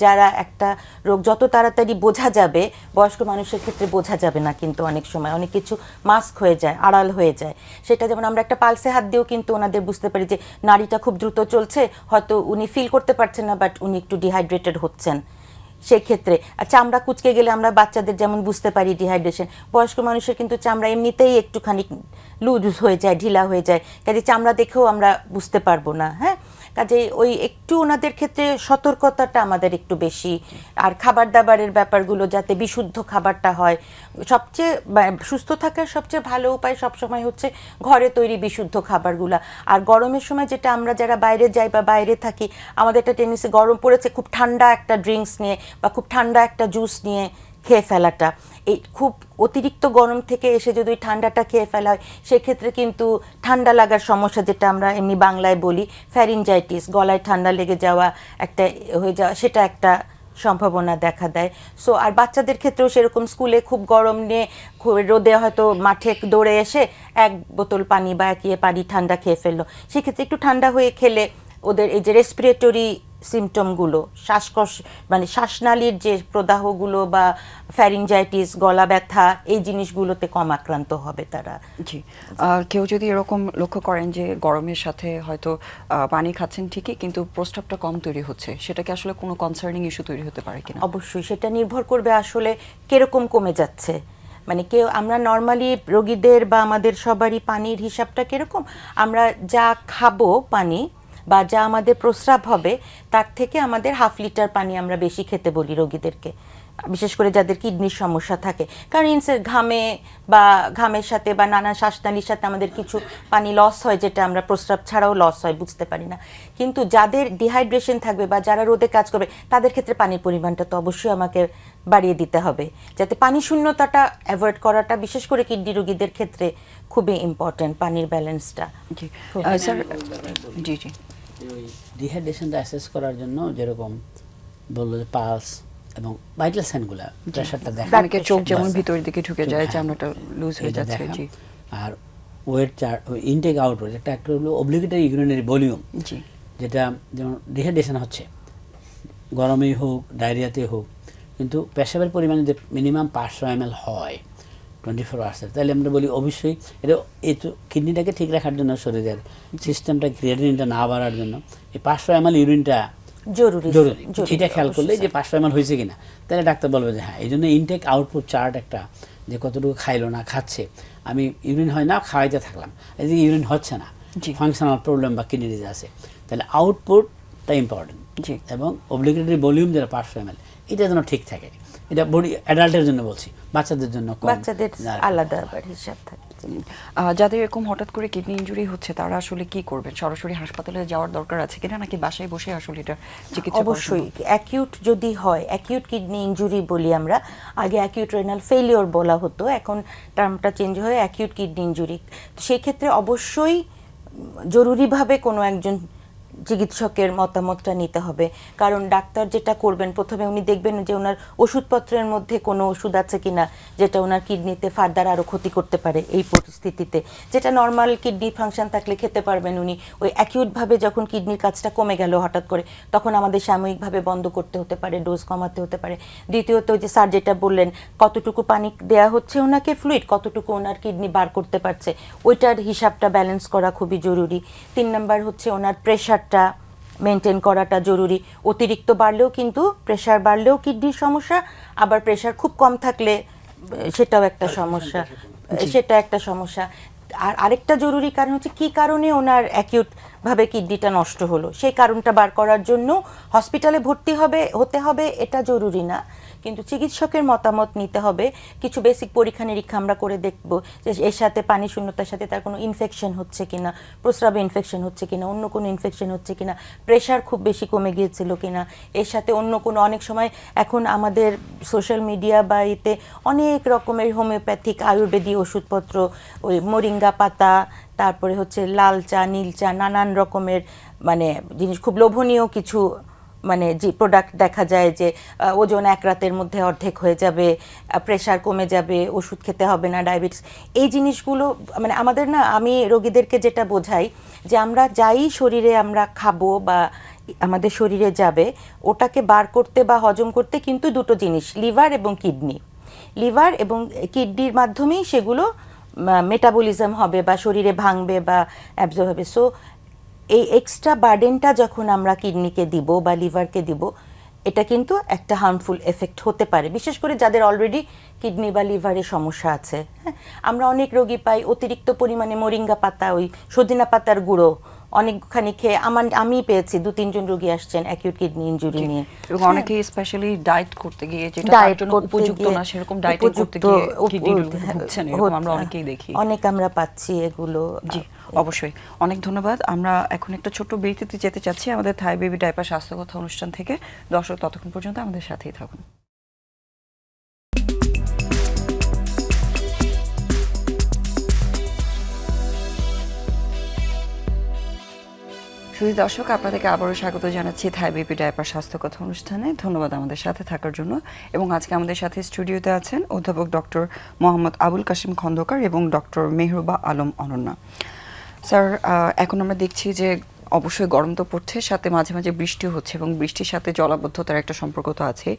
যারা একটা রোগ যত তাড়াতাড়ি বোঝা যাবে, বয়স্ক মানুষের ক্ষেত্রে বোঝা যাবে না, কিন্তু অনেক সময় অনেক কিছু মাস্ক হয়ে যায়, আড়াল হয়ে যায়। সেটা যেমন আমরা একটা পালসে হাত দিয়েও কিন্তু ওনাদের বুঝতে পারি যে নাড়িটা খুব দ্রুত চলছে, হয়তো উনি ফিল করতে পারছেন না, বাট উনি একটু ডিহাইড্রেটেড হচ্ছেন। সেই ক্ষেত্রে চামড়া কুচকে গেলে আমরা বাচ্চাদের যেমন বুঝতে পারি ডিহাইড্রেশন, বয়স্ক মানুষের কিন্তু চামড়া এমনিতেই একটুখানি লুজ হয়ে যায়, ঢিলা হয়ে যায়, কাজে চামড়া দেখেও আমরা বুঝতে পারবো না। হ্যাঁ, কাজে ওই একটু ওনাদের ক্ষেত্রে সতর্কতাটা আমাদের একটু বেশি। আর খাবার দাবারের ব্যাপারগুলো যাতে বিশুদ্ধ খাবারটা হয়, সবচেয়ে সুস্থ থাকার সবচেয়ে ভালো উপায় সবসময় হচ্ছে ঘরে তৈরি বিশুদ্ধ খাবারগুলো। আর গরমের সময় যেটা আমরা যারা বাইরে যাই বা বাইরে থাকি, আমাদের একটা টেন্ডেন্সি, গরম পড়েছে, খুব ঠান্ডা একটা ড্রিঙ্কস নিয়ে বা খুব ঠান্ডা একটা জুস নিয়ে খেয়ে ফেলাটা, এই খুব অতিরিক্ত গরম থেকে এসে যদি ঠান্ডাটা খেয়ে ফেলা হয়, সেক্ষেত্রে কিন্তু ঠান্ডা লাগার সমস্যা, যেটা আমরা এমনি বাংলায় বলি ফ্যারিনজাইটিস, গলায় ঠান্ডা লেগে যাওয়া একটা হয়ে যাওয়া, সেটা একটা সম্ভাবনা দেখা দেয়। সো আর বাচ্চাদের ক্ষেত্রেও সেরকম, স্কুলে খুব গরম নিয়ে রোদে হয়তো মাঠে দৌড়ে এসে 1 বোতল পানি বা একিয়ে পানি ঠান্ডা খেয়ে ফেললো, সেক্ষেত্রে একটু ঠান্ডা হয়ে খেলে ওদের এই যে রেসপিরেটরি সিমটমগুলো, শ্বাসকষ্ট মানে শ্বাসনালীর যে প্রদাহগুলো বা ফ্যারিনজাইটিস, গলা ব্যথা, এই জিনিসগুলোতে কম আক্রান্ত হবে তারা। জি, কেউ যদি এরকম লক্ষ্য করেন যে গরমের সাথে হয়তো পানি খাচ্ছেন ঠিকই, কিন্তু প্রস্রাবটা কম তৈরি হচ্ছে, সেটা কি আসলে কোনো কনসার্নিং ইস্যু তৈরি হতে পারে কিনা? অবশ্যই সেটা নির্ভর করবে আসলে কিরকম কমে যাচ্ছে। মানে কেউ আমরা নর্মালি রোগীদের বা আমাদের সবারই পানির হিসাবটা কিরকম, আমরা যা খাবো পানি বা যা আমাদের প্রস্রাব হবে তার থেকে আমাদের 1/2 লিটার পানি আমরা বেশি খেতে বলি রোগীদেরকে, বিশেষ করে যাদের কিডনির সমস্যা থাকে। কারণ ঘামে বা ঘামের সাথে বা নানা শ্বাসনালীর সাথে আমাদের কিছু পানি লস হয়, যেটা আমরা প্রস্রাব ছাড়াও লস হয় বুঝতে পারি না। কিন্তু যাদের ডিহাইড্রেশন থাকবে বা যারা রোদে কাজ করবে তাদের ক্ষেত্রে পানির পরিমাণটা তো অবশ্যই আমাকে বাড়িয়ে দিতে হবে, যাতে পানি শূন্যতাটা অ্যাভয়েড করাটা বিশেষ করে কিডনি রোগীদের ক্ষেত্রে খুবই ইম্পর্টেন্ট, পানির ব্যালেন্সটা। জি স্যার, জি জি ওই ডিহাইড্রেশনটা অ্যাসেস করার জন্য যেরকম বললো যে পালস এবং ভাইটাল সাইনগুলা, প্রেশারটা দেখা, অনেকে চোখ যেমন ভিতরের দিকে ঢুকে যায়, চামড়াটা লুজ হয়ে এটা যাচ্ছে। দেখা। জি আর ওয়েট চার্ট, ইনটেক আউটওয়েট, একটা হলো অব্লিগেটরি ইউরিনারি ভলিউম, জি যেটা যেমন ডিহাইড্রেশন হচ্ছে গরমেই হোক ডায়রিয়াতে হোক, কিন্তু পেশাবের পরিমাণ যদি মিনিমাম 500 ml হয় 24 আওয়ার্সের, তাহলে আমরা বলি অবশ্যই এটা এই তো কিডনিটাকে ঠিক রাখার জন্য, শরীরের সিস্টেমটা ক্রিয়েটিনিনটা না বাড়ার জন্য এই 500 ml ইউরিনটা জরুরি। এটা খেয়াল করলে যে 500 ml হয়েছে কিনা, তাহলে ডাক্তার বলবে যে হ্যাঁ। এই জন্য ইনটেক আউটপুট চার্ট একটা, যে কতটুকু খাইলো না খাচ্ছে, আমি ইউরিন হয় না খাওয়াইতে থাকলাম, এই যে ইউরিন হচ্ছে না, ফাংশনাল প্রবলেম বা কিডনি ডিজিজ আছে, তাহলে আউটপুটটা ইম্পর্টেন্ট। জি এবং অব্লিগেটরি ভলিউম যেটা 500 ml, এটা যেন ঠিক থাকে। এটা বডি অ্যাডাল্টের জন্য বলছি, বাচ্চাদের জন্য কম, বাচ্চাদের আলাদা আবার হিসাব থাকে। যাদের এরকম হঠাৎ করে কিডনি ইনজুরি হচ্ছে তারা আসলে কি করবেন? সরাসরি হাসপাতালে যাওয়ার দরকার আছে কিনা, নাকি বাসায় বসে আসলে এটা চিকিৎসা? অবশ্যই অ্যাকিউট যদি হয়, অ্যাকিউট কিডনি ইনজুরি বলি আমরা, আগে অ্যাকিউট রেনাল ফেলিওর বলা হতো, এখন টার্মটা চেঞ্জ হয়ে অ্যাকিউট কিডনি ইনজুরি। তো সেই ক্ষেত্রে অবশ্যই জরুরিভাবে কোনো একজন চিকিৎসকের মতামতটা নিতে হবে। কারণ ডাক্তার যেটা করবেন, প্রথমে উনি দেখবেন যে ওনার ওষুধপত্রের মধ্যে কোনো ওষুধ আছে কিনা যেটা ওনার কিডনিতে ফার্দার আরও ক্ষতি করতে পারে এই পরিস্থিতিতে। যেটা নর্মাল কিডনি ফাংশন থাকলে খেতে পারবেন উনি, ওই অ্যাকিউটভাবে যখন কিডনির কাজটা কমে গেল হঠাৎ করে, তখন আমাদের সাময়িকভাবে বন্ধ করতে হতে পারে, ডোজ কমাতে হতে পারে। দ্বিতীয়ত যে স্যার যেটা বললেন, কতটুকু পানি দেওয়া হচ্ছে ওনাকে, ফ্লুইড কতটুকু ওনার কিডনি বার করতে পারছে, ওইটার হিসাবটা ব্যালেন্স করা খুবই জরুরি। 3 নাম্বার হচ্ছে ওনার প্রেশারটা মেনটেন করাটা জরুরি। অতিরিক্ত বাড়লেও কিন্তু, প্রেশার বাড়লেও কিডনির সমস্যা, আবার প্রেশার খুব কম থাকলে সেটাও একটা সমস্যা, আর আরেকটা জরুরি কারণ হচ্ছে কি কারণে ওনার অ্যাকিউট ভাবে কিডনিটা নষ্ট হলো, সেই কারণটা বার করার জন্য হসপিটালে ভর্তি হতে হবে এটা জরুরি না, কিন্তু চিকিৎসকের মতামত নিতে হবে। কিছু বেসিক পরীক্ষা নিরীক্ষা আমরা করে দেখব যে এর সাথে পানি শূন্যতার সাথে তার কোনো ইনফেকশন হচ্ছে কিনা, প্রস্রাবে ইনফেকশন হচ্ছে কিনা, অন্য কোনো ইনফেকশন হচ্ছে কিনা, প্রেশার খুব বেশি কমে গিয়েছিল কিনা, এর সাথে অন্য কোনো, অনেক সময় এখন আমাদের সোশ্যাল মিডিয়া বা এতে অনেক রকমের হোমিওপ্যাথিক আয়ুর্বেদিক ওষুধপত্র, ওই মোরিঙ্গা পাতা, তারপরে হচ্ছে লাল চা, নীল চা, নানান রকমের মানে জিনিস, খুব লোভনীয় কিছু মানে যে প্রোডাক্ট দেখা যায় যে ওজন 1 রাতের মধ্যে অর্ধেক হয়ে যাবে, প্রেশার কমে যাবে, ওষুধ খেতে হবে না, ডায়াবেটিস, এই জিনিসগুলো মানে আমাদের না, আমি রোগীদেরকে যেটা বোঝাই যে আমরা যাই শরীরে আমরা খাবো বা আমাদের শরীরে যাবে, ওটাকে বার করতে বা হজম করতে কিন্তু দুটো জিনিস, লিভার এবং কিডনি। লিভার এবং কিডনির মাধ্যমেই সেগুলো মেটাবলিজম হবে বা শরীরে ভাঙবে বা অ্যাবজর্ব হবে। সো এই এক্সট্রা বার্ডেনটা যখন আমরা কিডনিকে দিব বা লিভারকে দিব, এটা কিন্তু একটা হার্মফুল এফেক্ট হতে পারে, বিশেষ করে যাদের অলরেডি কিডনি বা লিভারে সমস্যা আছে। হ্যাঁ, আমরা অনেক রোগী পাই অতিরিক্ত পরিমাণে মোরিঙ্গা পাতা, ওই সজিনা পাতার গুঁড়ো অনেকখানি খেয়ে, আমি পেয়েছি 2-3 জন রোগী আসছেন অ্যাকিউট কিডনি ইনজুরি নিয়ে, এবং অনেকে স্পেশালি ডায়েট করতে গিয়ে, যেটা তার জন্য উপযুক্ত না, সেরকম ডায়েটিং করতে গিয়ে কিডনি ভুগছেন, এরকম আমরা অনেকেই দেখি, অনেক আমরা পাচ্ছি এগুলো। জি অবশ্যই, অনেক ধন্যবাদ। আমরা এখন একটা ছোট্ট বিরতিতে যেতে চাচ্ছি আমাদের থাই বেবি ডাইপার স্বাস্থ্য কথা অনুষ্ঠান থেকে। দর্শক ততক্ষণ পর্যন্ত আমাদের সাথেই থাকুন। শুধু দর্শক, আপনাদেরকে আবারও স্বাগত জানাচ্ছি থাই বেবি ডাইপার স্বাস্থ্য কথা অনুষ্ঠানে। ধন্যবাদ আমাদের সাথে থাকার জন্য। এবং আজকে আমাদের সাথে স্টুডিওতে আছেন অধ্যাপক ডক্টর মোহাম্মদ আবুল কাশিম খন্দকার এবং ডক্টর মেহরুবা আলম অনন্যা। স্যার, এখন আমরা দেখছি যে অবশ্যই গরম তো পড়ছে, সাথে মাঝে মাঝে বৃষ্টিও হচ্ছে এবং বৃষ্টির সাথে জলাবদ্ধতার একটা সম্পর্ক তো আছে।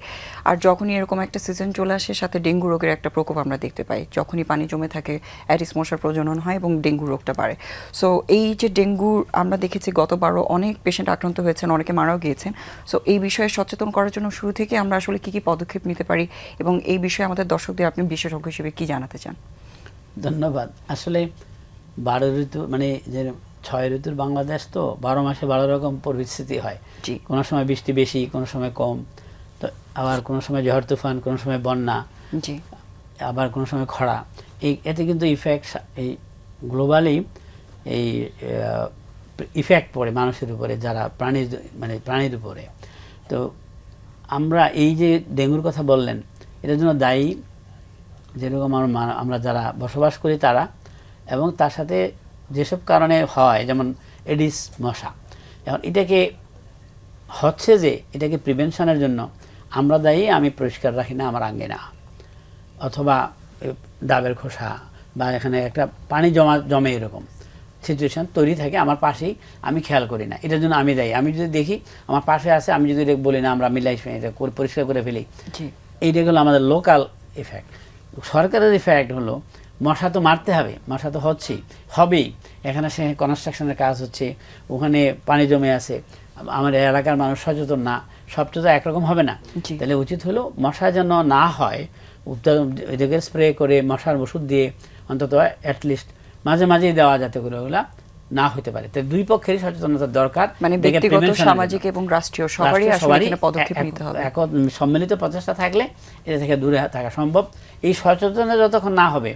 আর যখনই এরকম একটা সিজন চলে আসে, সাথে ডেঙ্গু রোগের একটা প্রকোপ আমরা দেখতে পাই। যখনই পানি জমে থাকে অ্যাডিস মশার প্রজনন হয় এবং ডেঙ্গু রোগটা বাড়ে। সো এই যে ডেঙ্গু আমরা দেখেছি গতবারও অনেক পেশেন্ট আক্রান্ত হয়েছেন, অনেকে মারাও গিয়েছেন। সো এই বিষয়ে সচেতন করার জন্য শুরু থেকে আমরা আসলে কী কী পদক্ষেপ নিতে পারি এবং এই বিষয়ে আমাদের দর্শকদের আপনি বিশেষজ্ঞ হিসেবে কী জানাতে চান? ধন্যবাদ। আসলে 12 ঋতু মানে যে 6 ঋতুর বাংলাদেশ, তো 12 মাসে 12 রকম পরিস্থিতি হয়। জি। কোনো সময় বৃষ্টি বেশি, কোনো সময় কম, তো আবার কোনো সময় ঝড় তুফান, কোনো সময় বন্যা, জি, আবার কোনো সময় খরা। এতে কিন্তু ইফেক্ট এই গ্লোবালি এই ইফেক্ট পড়ে মানুষের উপরে, যারা প্রাণীর উপরে। তো আমরা এই যে ডেঙ্গুর কথা বললেন, এটার জন্য দায়ী যেরকম আমরা যারা বসবাস করি তারা, এবং তার সাথে যেসব কারণে হয়, যেমন এডিস মশা। এখন এটাকে প্রিভেনশনের জন্য আমরা দায়ী। আমি পরিষ্কার রাখি না আমার আঙ্গিনা, অথবা ডাবের খোসা, বা এখানে একটা পানি জমে এরকম সিচুয়েশন তৈরি থাকে আমার পাশেই, আমি খেয়াল করি না, এটার জন্য আমি দায়ী। আমি যদি দেখি আমার পাশে আছে, আমি যদি এটা বলি না, আমরা মিলাই এটা পরিষ্কার করে ফেলি, এইটা হলো আমাদের লোকাল ইফেক্ট। সরকারের ইফেক্ট হলো মশা তো মারতে হবে, মশা তো হবেই। এখানে সে কনস্ট্রাকশনের কাজ হচ্ছে, ওখানে পানি জমে আছে, আমার এলাকার মানুষ সচেতন না, সবচেয়ে তো একরকম হবে না। তাহলে উচিত হলো মশা যেন না হয়, এটাকে স্প্রে করে মশার ওষুধ দিয়ে অন্তত অ্যাটলিস্ট মাঝে মাঝেই দেওয়া, যাতে করে ওগুলা না হতে পারে। তাই দুই পক্ষেরই সচেতনতার দরকার, মানে ব্যক্তিগত, সামাজিক এবং রাষ্ট্রীয় সবারই আসলে পদক্ষেপ নিতে হবে। সম্মিলিত প্রচেষ্টা থাকলে এটা থেকে দূরে থাকা সম্ভব। এই সচেতনতা যতক্ষণ না হবে,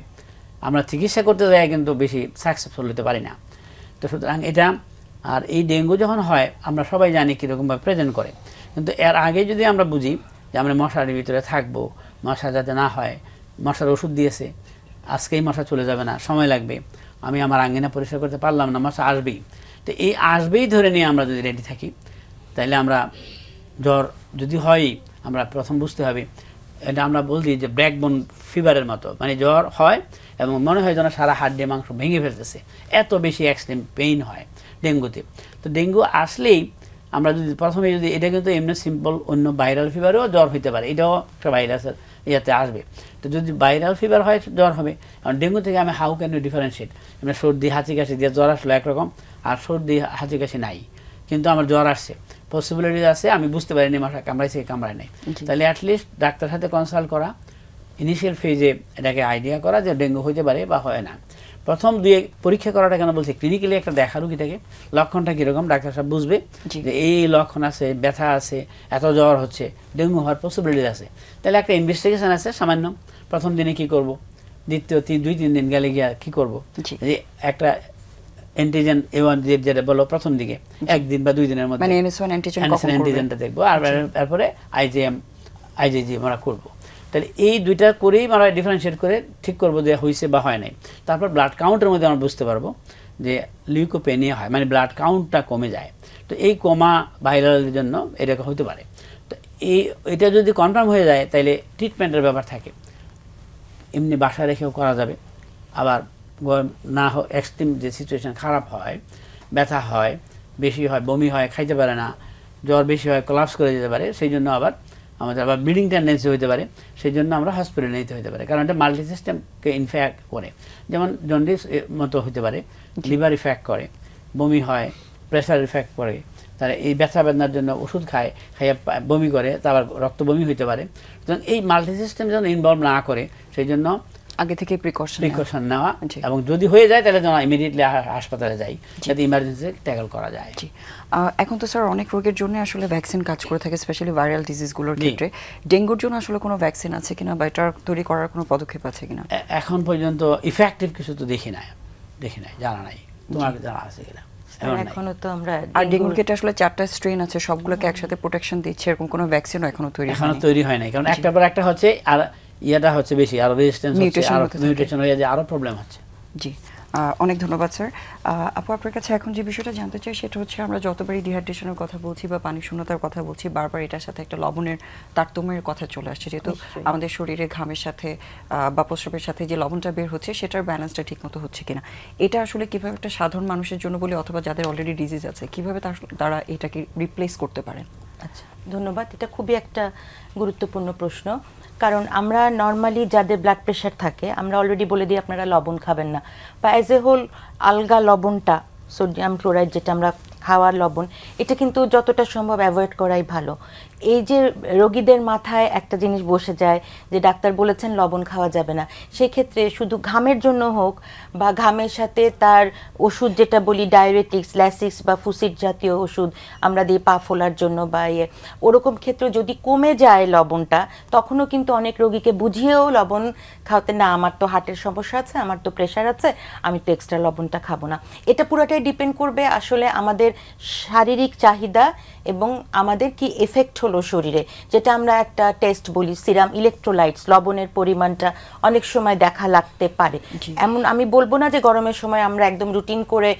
আমরা চিকিৎসা করতে যাই কিন্তু বেশি সাকসেসফুল হতে পারি না। তো সুতরাং এটা, আর এই ডেঙ্গু যখন হয় আমরা সবাই জানি কীরকমভাবে প্রেজেন্ট করে, কিন্তু এর আগে যদি আমরা বুঝি যে আমরা মশার ভিতরে থাকবো, মশা যাতে না হয়, মশার ওষুধ দিয়েছে, আজকেই মশা চলে যাবে না, সময় লাগবে, আমি আমার আঙ্গিনা পরিষ্কার করতে পারলাম না, মশা আসবেই। তো এই আসবেই ধরে নিয়ে আমরা যদি রেডি থাকি, তাহলে আমরা জ্বর যদি হয়, আমরা প্রথম বুঝতে হবে, এটা আমরা বলছি যে ব্যাকবোন ফিভারের মতো, মানে জ্বর হয় এবং মনে হয় যেন সারা হাড় দিয়ে মাংস ভেঙে ফেলতেছে, এত বেশি এক্সট্রিম পেইন হয় ডেঙ্গুতে। তো ডেঙ্গু আসলেই আমরা প্রথমে এটা কিন্তু এমনি সিম্পল, অন্য ভাইরাল ফিভারেও জ্বর হইতে পারে, এটাও একটা ভাইরাসের ইয়াতে আসবে। তো যদি ভাইরাল ফিভার হয় জ্বর হবে। কারণ ডেঙ্গু থেকে আমি হাউ ক্যান ইউ ডিফারেন্সিয়েট, আমরা সর্দি হাঁচি কাশি দিয়ে জ্বর আসলো একরকম, আর সর্দি হাঁচি কাশি নাই, কিন্তু আমার জ্বর আসছে, পসিবিলিটি আছে আমি বুঝতে পারিনি মশা কামড়াইছে কামড়ায় নাই। তাহলে অ্যাটলিস্ট ডাক্তার সাথে কনসাল্ট করা, ইনিশিয়াল ফেজে এটাকে আইডিয়া করা যে ডেঙ্গু হইতে পারে বা হয় না। প্রথম পরীক্ষা করাটা কেন বলছি, ক্লিনিক্যালি একটা দেখা রুগীটাকে লক্ষণটা কীরকম ডাক্তার সাহেব বুঝবে যে এই লক্ষণ আছে, ব্যথা আছে, এত জ্বর হচ্ছে, ডেঙ্গু হওয়ার পসিবিলিটি আছে। তাহলে একটা ইনভেস্টিগেশন আছে সামান্য, প্রথম দিনে কি করব, দ্বিতীয় 2-3 দিন গেলে গিয়া কি করব, যে একটা অ্যান্টিজেন A1 যেটা বলো প্রথম দিকে 1 দিন বা 2 দিনের মধ্যে, মানে অ্যান্টিজেনটা দেখবো, আর তারপরে IgG আমরা করবো। তাহলে এই দুইটা করেই আমরা ডিফারেন্সিয়েট করে ঠিক করবো যে হয়েছে বা হয় নাই। তারপর ব্লাড কাউন্টের মধ্যে আমরা বুঝতে পারবো যে লিউকোপেনিয়া হয়, মানে ব্লাড কাউন্টটা কমে যায়। তো এই কমা ভাইরালের জন্য এটা হতে পারে। তো এটা যদি কনফার্ম হয়ে যায় তাহলে ট্রিটমেন্টের ব্যাপার থাকে, এমনি বাসায় রেখেও করা যাবে। আবার না এক্সট্রিম যে সিচুয়েশন খারাপ হয়, ব্যথা হয়, বেশি হয়, বমি হয়, খাইতে পারে না, জ্বর বেশি হয়, কোলাপস করে যেতে পারে, সেই জন্য আবার আমাদের আবার ব্লিডিং টেন্ডেন্সি হতে পারে, সেই জন্য আমরা হসপিটালে নিতে হতে পারে। কারণ এটা মাল্টি সিস্টেমকে ইনফেক্ট করে, যেমন জন্ডিস মতো হতে পারে, লিভার ইফেক্ট করে, বমি হয়, প্রেশার ইফেক্ট করে, তারা এই ব্যথা বেদনার জন্য ওষুধ খাইয়ে বমি করে, তারপর রক্ত বমি হতে পারে। সুতরাং এই মাল্টি সিস্টেম যেন ইনভলভ না করে, সেই জন্য আগে থেকে প্রিকশন নেওয়া, এবং যদি হয়ে যায় তাহলে যেন ইমিডিয়েটলি হাসপাতালে যাই, যাতে ইমার্জেন্সি ট্যাকল করা যায়। এখন তো স্যার অনেক রোগের জন্য আসলে ভ্যাকসিন কাজ করে থাকে, স্পেশালি ভাইরাল ডিজিজগুলোর ক্ষেত্রে। ডেঙ্গুর জন্য আসলে কোনো ভ্যাকসিন আছে কিনা বা এটা তৈরি করার কোনো পদক্ষেপ আছে কিনা? এখন পর্যন্ত ইফেক্টিভ কিছু তো দেখি নাই, জানা নাই। তোমার জানা আছে কিনা? এখনো তো আমরা, আর ডেঙ্গুর ক্ষেত্রে আসলে 4টা স্ট্রেন আছে, সবগুলোকে একসাথে প্রোটেকশন দিচ্ছে, এরকম কোনো ভ্যাকসিনও এখনো তৈরি হয় নাই। কারণ একটার পর একটা হচ্ছে, আর ইয়াটা হচ্ছে বেশি, আরো রেজিস্ট্যান্স হচ্ছে, আরো মিউটেশন হয়ে যায়, আরো প্রবলেম হচ্ছে। জি, অনেক ধন্যবাদ স্যার। আপু আপনার কাছে এখন যে বিষয়টা জানতে চাই সেটা হচ্ছে আমরা যতবারই ডিহাইড্রেশনের কথা বলছি বা পানি শূন্যতার কথা বলছি বারবার এটার সাথে একটা লবণের তারতম্যের কথা চলে আসছে, যেহেতু নিশ্চয়ই। আমাদের শরীরে ঘামের সাথে বা প্রস্রাবের সাথে যে লবণটা বের হচ্ছে সেটার ব্যালেন্সটা ঠিকমতো হচ্ছে কিনা, এটা আসলে কিভাবে একটা সাধারণ মানুষের জন্য বলি অথবা যাদের অলরেডি ডিজিজ আছে কিভাবে তারা এটাকে রিপ্লেস করতে পারেন? আচ্ছা, ধন্যবাদ। এটা খুবই একটা গুরুত্বপূর্ণ প্রশ্ন, কারণ আমরা নর্মালি যাদের ব্লাড প্রেশার থাকে আমরা অলরেডি বলে দিই আপনারা লবণ খাবেন না, বা অ্যাজ এ হোল আলগা লবণটা, সোডিয়াম ক্লোরাইড যেটা আমরা খাওয়ার লবণ, এটা কিন্তু যতটা সম্ভব অ্যাভয়েড করাই ভালো। এই যে রোগীদের মাথায় একটা জিনিস বসে যায় যে ডাক্তার বলেছেন লবণ খাওয়া যাবে না, সেই ক্ষেত্রে শুধু ঘামের জন্য হোক বা ঘামের সাথে তার ওষুধ যেটা বলি ডায়াবেটিক্স, ল্যাসিক্স বা ফুসিড জাতীয় ওষুধ আমরা দিই পা ফোলার জন্য বা ওরকম ক্ষেত্রে যদি কমে যায় লবণটা, তখনও কিন্তু অনেক রোগীকে বুঝিয়েও লবণ খাওয়াতে, না আমার তো হার্টের সমস্যা আছে, আমার তো প্রেশার আছে, আমি তো এক্সট্রা লবণটা খাবো না। এটা পুরোটাই ডিপেন্ড করবে আসলে আমাদের শারীরিক চাহিদা এবং আমাদের কি এফেক্ট হলো শরীরে, যেটা আমরা একটা টেস্ট বলি সিরাম ইলেকট্রোলাইটস, লবণের পরিমাণটা অনেক সময় দেখা লাগতে পারে। এমন আমি বলবো না যে গরমের সময় আমরা একদম রুটিন করে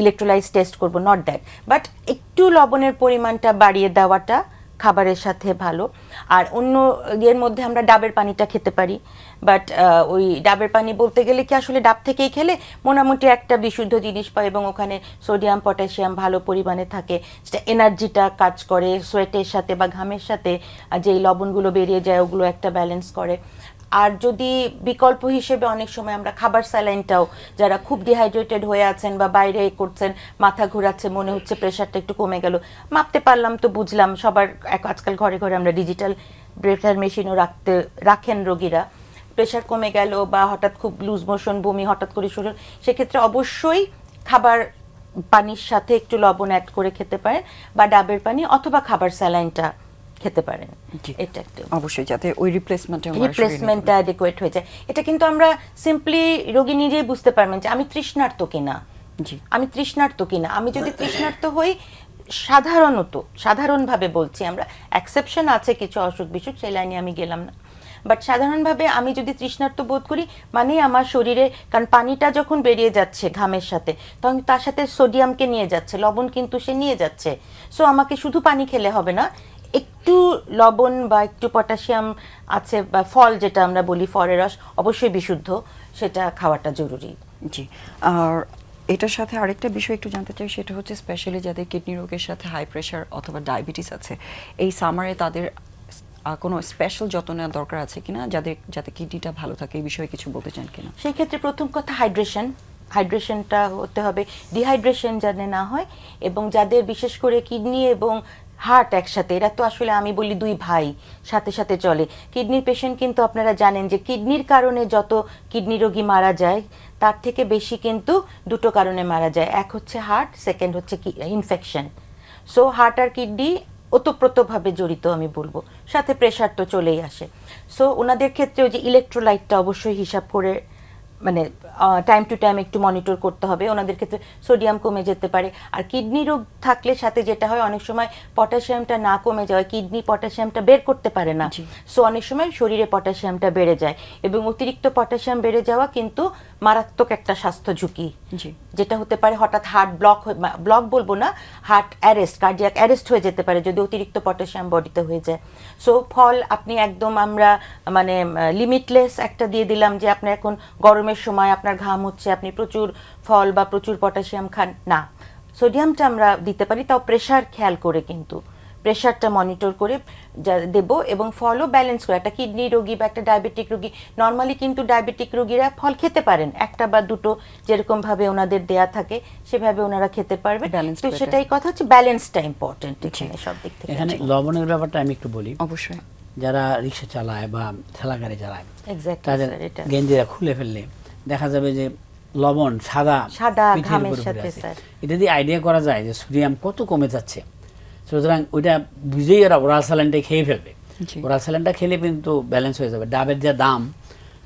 ইলেকট্রোলাইটস টেস্ট করব, নট দ্যাট, বাট একটু লবণের পরিমাণটা বাড়িয়ে দেওয়াটা খাবারের সাথে ভালো। আর অন্য এর মধ্যে আমরা ডাবের পানিটা খেতে পারি, বাট ওই ডাবের পানি বলতে গেলে কি আসলে ডাব থেকেই খেলে মোটামুটি একটা বিশুদ্ধ জিনিস পাই এবং ওখানে সোডিয়াম পটাশিয়াম ভালো পরিমাণে থাকে, যেটা এনার্জিটা কাজ করে, সোয়েটের সাথে বা ঘামের সাথে যেই লবণগুলো বেরিয়ে যায় ওগুলো একটা ব্যালেন্স করে। আর যদি বিকল্প হিসেবে অনেক সময় আমরা খাবার স্যালাইনটাও, যারা খুব ডিহাইড্রেটেড হয়ে আছেন বা বাইরে করছেন, মাথা ঘোরাচ্ছে, মনে হচ্ছে প্রেশারটা একটু কমে গেল, মাপতে পারলাম তো বুঝলাম, সবার আজকাল ঘরে ঘরে আমরা ডিজিটাল প্রেশার মেশিনও রাখেন রোগীরা, প্রেশার কমে গেল বা হঠাৎ খুব লুজ মোশন, বমি হঠাৎ করে শুরু, সেক্ষেত্রে অবশ্যই খাবার পানির সাথে একটু লবণ অ্যাড করে খেতে পারেন বা ডাবের পানি অথবা খাবার স্যালাইনটা খেতে পারেন। এটা একটা অবশ্যই যাতে ওই রিপ্লেসমেন্টটা অ্যাডিকুয়েট হয়ে যায়। এটা কিন্তু আমরা সিম্পলি রোগী নিজেই বুঝতে পারবেন যে আমি তৃষ্ণার্ত কিনা, আমি তৃষ্ণার্ত কিনা। আমি যদি তৃষ্ণার্ত হই, সাধারণভাবে বলছি, আমরা এক্সেপশন আছে কিছু অসুখ বিসুখ, সেই লাইনে আমি গেলাম না, বাট সাধারণভাবে আমি যদি তৃষ্ণার্ত বোধ করি মানে আমার শরীরে, কারণ পানিটা যখন বেরিয়ে যাচ্ছে ঘামের সাথে তখন তার সাথে সোডিয়ামকে নিয়ে যাচ্ছে, লবণ কিন্তু সে নিয়ে যাচ্ছে। সো আমাকে শুধু পানি খেলে হবে না, একটু লবণ বা একটু পটাশিয়াম আছে বা ফল যেটা আমরা বলি ফলের রস, অবশ্যই বিশুদ্ধ, সেটা খাওয়াটা জরুরি। জি। আর এটার সাথে আরেকটা বিষয় একটু জানতে চাই, সেটা হচ্ছে স্পেশালি যাদের কিডনি রোগের সাথে হাই প্রেশার অথবা ডায়াবেটিস আছে, এই সামারে তাদের কোনো স্পেশাল যত্ন নেওয়ার দরকার আছে কিনা যাতে কিডনিটা ভালো থাকে, এই বিষয়ে কিছু বলতে চান কিনা? সেই ক্ষেত্রে প্রথম কথা হাইড্রেশনটা হতে হবে, ডিহাইড্রেশন যাতে না হয়, এবং যাদের বিশেষ করে কিডনি এবং হার্ট একসাথে, এরা তো আসলে আমি বলি দুই ভাই সাথে সাথে চলে। কিডনির পেশেন্ট কিন্তু আপনারা জানেন যে কিডনির কারণে যত কিডনি রোগী মারা যায় তার থেকে বেশি কিন্তু দুটো কারণে মারা যায়, এক হচ্ছে হার্ট, সেকেন্ড হচ্ছে ইনফেকশন। সো হার্ট আর কিডনি ওতপ্রোতভাবে জড়িত আমি বলবো, সাথে প্রেশার তো চলেই আসে। সো ওনাদের ক্ষেত্রে ওই যে ইলেকট্রোলাইটটা অবশ্যই হিসাব করে, মানে টাইম টু টাইম একটু মনিটর করতে হবে। ওনাদের ক্ষেত্রে সোডিয়াম কমে যেতে পারে, আর কিডনি রোগ থাকলে সাথে যেটা হয় অনেক সময় পটাশিয়ামটা না কমে যায়, কিডনি পটাশিয়ামটা বের করতে পারে না, সো অনেক সময় শরীরে পটাশিয়ামটা বেড়ে যায়, এবং অতিরিক্ত পটাশিয়াম বেড়ে যাওয়া কিন্তু মারাত্মক একটা স্বাস্থ্য ঝুঁকি, যেটা হতে পারে হঠাৎ হার্ট ব্লক বলবো না, হার্ট অ্যারেস্ট, কার্ডিয়াক অ্যারেস্ট হয়ে যেতে পারে যদি অতিরিক্ত পটাশিয়াম বডিতে হয়ে যায়। সো ফল আপনি একদম আমরা মানে লিমিটলেস একটা দিয়ে দিলাম যে আপনি এখন গরমের সময় আপনার ঘাম হচ্ছে, আপনি প্রচুর ফল বা প্রচুর পটাশিয়াম খান না, সোডিয়ামটা আমরা দিতে পারি, তাও প্রেশার খেয়াল করে, কিন্তু প্রেশারটা মনিটর করে দেব, এবং ফলও ব্যালেন্স করে। একটা কিডনি রোগী বা একটা ডায়াবেটিক রোগী, নর্মালি কিন্তু ডায়াবেটিক রোগীরা ফল খেতে পারেন, একটা বা দুটো যেরকম ভাবে ওনাদের দেয়া থাকে সেভাবে ওনারা খেতে পারবে। তো সেটাই কথা হচ্ছে, ব্যালেন্সটা ইম্পর্টেন্ট এখানে সব দিক থেকে। এখানে লবণের ব্যাপারটা আমি একটু বলি। অবশ্যই যারা রিক্সা চালায় বা ঠেলা গাড়ি চালায়, তাদের গেঞ্জিরা খুলে ফেললে দেখা যাবে যে লবণ সাদা ঘামের সাথে, এটা দিয়ে আইডিয়া করা যায় যে সোডিয়াম কত কমে যাচ্ছে। সুতরাং ওইটা বুঝেই ওরা ওরাল স্যালাইনটা খেয়ে ফেলবে। ওরাল স্যালাইনটা খেলে কিন্তু ব্যালেন্স হয়ে যাবে। ডাবের যা দাম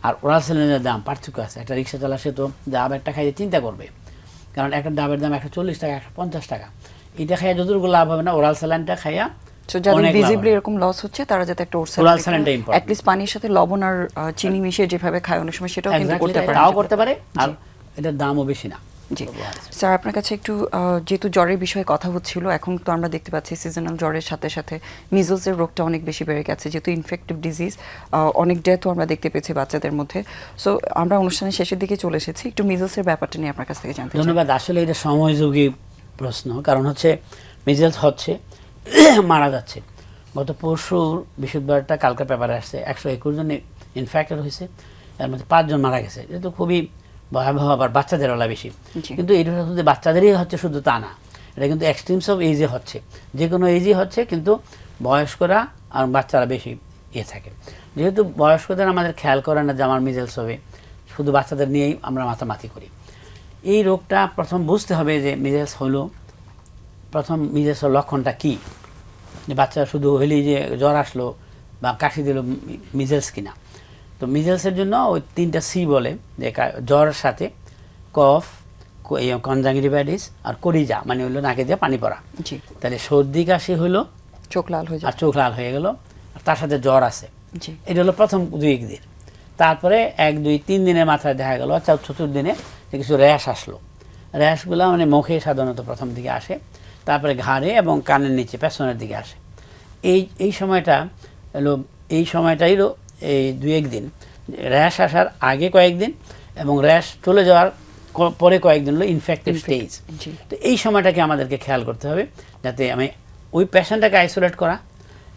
আর ওরাল স্যালাইনের দাম পার্থক্য আছে। একটা রিক্সা চালা সে তো ডাব একটা খাইতে চিন্তা করবে, কারণ একটা ডাবের দাম 140 টাকা, 150 টাকা। এটা খাইয়া যতটুকু লাভ হবে না, ওরাল স্যালাইনটা খাইয়া যাদের ভিজিবলি এরকম লস হচ্ছে তারা যাতে একটা ওরাল স্যালাইনটা ইম্পর্টেন্ট, অ্যাট লিস্ট পানির সাথে লবণ আর চিনি মিশিয়ে যেভাবে খায় অনেক সময় সেটাও কিন্তু করতে পারে, তাও করতে পারে। আর এটার দামও বেশি না। জি স্যার, আপনার কাছে একটু যেহেতু জ্বরের বিষয়ে কথা হচ্ছিল, এখন তো আমরা দেখতে পাচ্ছি সিজনাল জ্বরের সাথে সাথে মিজলসের রোগটা অনেক বেশি বেড়ে গেছে, যেহেতু ইনফেক্টিভ ডিজিজ, অনেক ডেথও আমরা দেখতে পেয়েছি বাচ্চাদের মধ্যে। সো আমরা অনুষ্ঠানের শেষের দিকে চলে এসেছি, একটু মিজলসের ব্যাপারটা নিয়ে আপনার কাছ থেকে জানতে চাই। ধন্যবাদ। আসলে এটা সময়যোগী প্রশ্ন, কারণ হচ্ছে মিজলস হচ্ছে মারা যাচ্ছে। গত পরশুর বৃহস্পতিবারটা কালকার পেপারে আসছে 121 জন ইনফেক্টেড হয়েছে, এর মধ্যে 5 জন মারা গেছে। এটা তো খুবই ভয়াবহ, আবার বাচ্চাদের ওলা বেশি। কিন্তু এটা শুধু বাচ্চাদেরই হচ্ছে শুধু তা না, এটা কিন্তু এক্সট্রিমস অফ এজে হচ্ছে, যে কোনো এজই হচ্ছে, কিন্তু বয়স্করা আর বাচ্চারা বেশি থাকে। যেহেতু বয়স্কদের আমাদের খেয়াল করে না যে আমার মিজলস হবে, শুধু বাচ্চাদের নিয়েই আমরা মাতামাতি করি। এই রোগটা প্রথম বুঝতে হবে যে মিজলস হলো, প্রথম মিজলসের লক্ষণটা কী, যে বাচ্চা শুধু হলেই যে জ্বর আসলো বা কাশি দিল মিজলস কিনা। তো মিজলসের জন্য ওই 3টা সি বলে, যে জ্বরের সাথে কফ, কনজাংটিভাইটিস আর কলিজা, মানে হলো নাকে দিয়ে পানি পড়া। তাহলে সর্দি কাশি হলো, চোখ লাল হয়ে আর চোখ লাল হয়ে গেল, আর তার সাথে জ্বর আছে। এটা হলো প্রথম 2 দিন। তারপরে 1, 2, 3 দিনের মাথায় দেখা গেল, চতুর্থ দিনে যে কিছু র্যাশ আসলো। র্যাশগুলো মানে মুখে সাধারণত প্রথম দিকে আসে, তারপরে ঘাড়ে এবং কানের নিচে পেছনের দিকে আসে। এই সময়টা হলো, এই সময়টাই হলো এই 2-1 দিন, র্যাশ আসার আগে কয়েকদিন এবং র্যাশ চলে যাওয়ার পরে কয়েকদিন হলো ইনফেক্টিভ স্টেজ। তো এই সময়টাকে আমাদেরকে খেয়াল করতে হবে, যাতে আমি ওই পেশেন্টটাকে আইসোলেট করা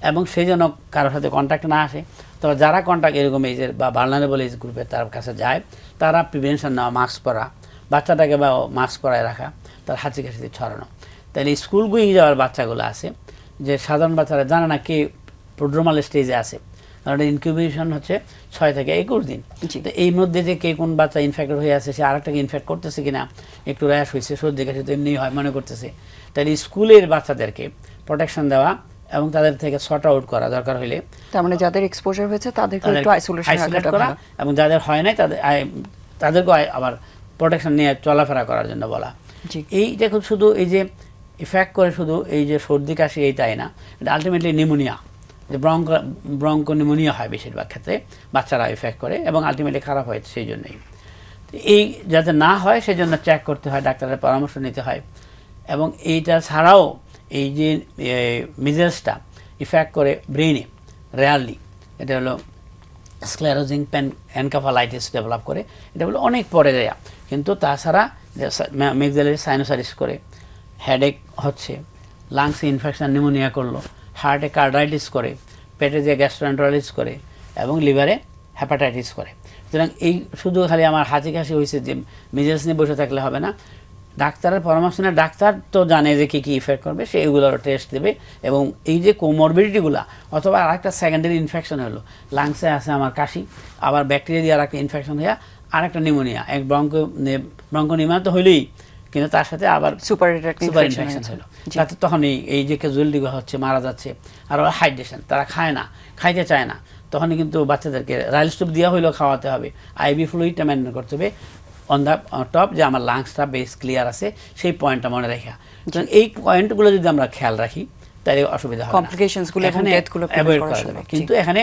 এবং সেই জন্য কারোর সাথে কন্ট্যাক্ট না আসে। তবে যারা কন্ট্যাক্ট এরকম এজের বা ভালনারেবল এজ গ্রুপের তার কাছে যায়, তারা প্রিভেনশন নেওয়া, মাস্ক পরা, বাচ্চাটাকে বা মাস্ক পরায় রাখা, তার হাঁচি কাশিতে ছড়ানো। তাহলে স্কুল গোয়িং যাওয়ার বাচ্চাগুলো আছে, যে সাধারণ বাচ্চারা জানে না কে প্রোড্রোমাল স্টেজে আছে, কারণ ইনকিউবেশন হচ্ছে 6 থেকে 21 দিন। তো এই মধ্যে যে কে কোন বাচ্চা ইনফেক্টেড হয়ে আছে, সে আরেকটাকে ইনফেক্ট করতেছে কিনা, একটু র্যাশ হয়েছে, সর্দি কাশি তো এমনি হয় মনে করতেছে। তাহলে স্কুলের বাচ্চাদেরকে প্রোটেকশন দেওয়া এবং তাদের থেকে শর্ট আউট করা, দরকার হলে তার মানে যাদের এক্সপোজার হয়েছে তাদেরকে একটু আইসোলেশন করা, এবং যাদের হয় নাই তাদেরকে আবার প্রোটেকশন নিয়ে চলাফেরা করার জন্য বলা। এইটা শুধু এই যে ইফেক্ট করে শুধু এই যে সর্দি কাশি এইটাই না, এটা আলটিমেটলি নিউমোনিয়া, যে ব্রঙ্কো নিউমোনিয়া হয় বেশিরভাগ ক্ষেত্রে, বাচ্চারা ইফেক্ট করে এবং আলটিমেটলি খারাপ হয়। সেই জন্যই এই যাতে না হয় সেজন্য চেক করতে হয়, ডাক্তারের পরামর্শ নিতে হয়। এবং এইটা ছাড়াও এই যে মিজলসটা ইফেক্ট করে ব্রেইনে রেয়ারলি, এটা হলো স্ক্লেরোজিং এনকেফালাইটিস ডেভেলপ করে, এটা হলো অনেক পরে যায়। কিন্তু তাছাড়া মিজেলের সাইনোসাইটিস করে, হেডেক হচ্ছে, লাংসে ইনফেকশন নিউমোনিয়া করলো, হার্টে কার্ডাইটিস করে, পেটে যে গ্যাস্ট্রোএন্টারাইটিস করে এবং লিভারে হ্যাপাটাইটিস করে। সুতরাং এই শুধু খালি আমার হাঁচি কাশি হয়েছে যে মিজেলস নিয়ে বসে থাকলে হবে না, ডাক্তারের পরামর্শ নেয়। ডাক্তার তো জানে যে কী কী ইফেক্ট করবে, সে এগুলোর টেস্ট দেবে। এবং এই যে কোমরবিডিটিগুলো, অথবা আরেকটা সেকেন্ডারি ইনফেকশন হলো, লাংসে আছে আমার কাশি, আবার ব্যাকটেরিয়া দিয়ে আরেকটা ইনফেকশন হয়ে আরেকটা নিউমোনিয়া, এক ব্রঙ্কোনিউমোনিয়া তো হইলেই, কিন্তু তার সাথে আবার সুপার ইনফেকশন হলো, তাতে তখন এই যে ক্যাজুয়ালিটি হচ্ছে, মারা যাচ্ছে। আর হাইড্রেশন, তারা খায় না, খাইতে চায় না, তখনই কিন্তু বাচ্চাদেরকে রাইলস্টোপ দেওয়া হইলেও খাওয়াতে হবে, আইভি ফ্লুইডটা মেনটেন করতে হবে অন দ্য টপ, যে আমার লাংসটা বেশ ক্লিয়ার আছে, সেই পয়েন্টটা মনে রেখা। এই পয়েন্টগুলো যদি আমরা খেয়াল রাখি, তাহলে অসুবিধা হবে, কমপ্লিকেশনসগুলো এখানে অ্যাভয়েড করা যাবে। কিন্তু এখানে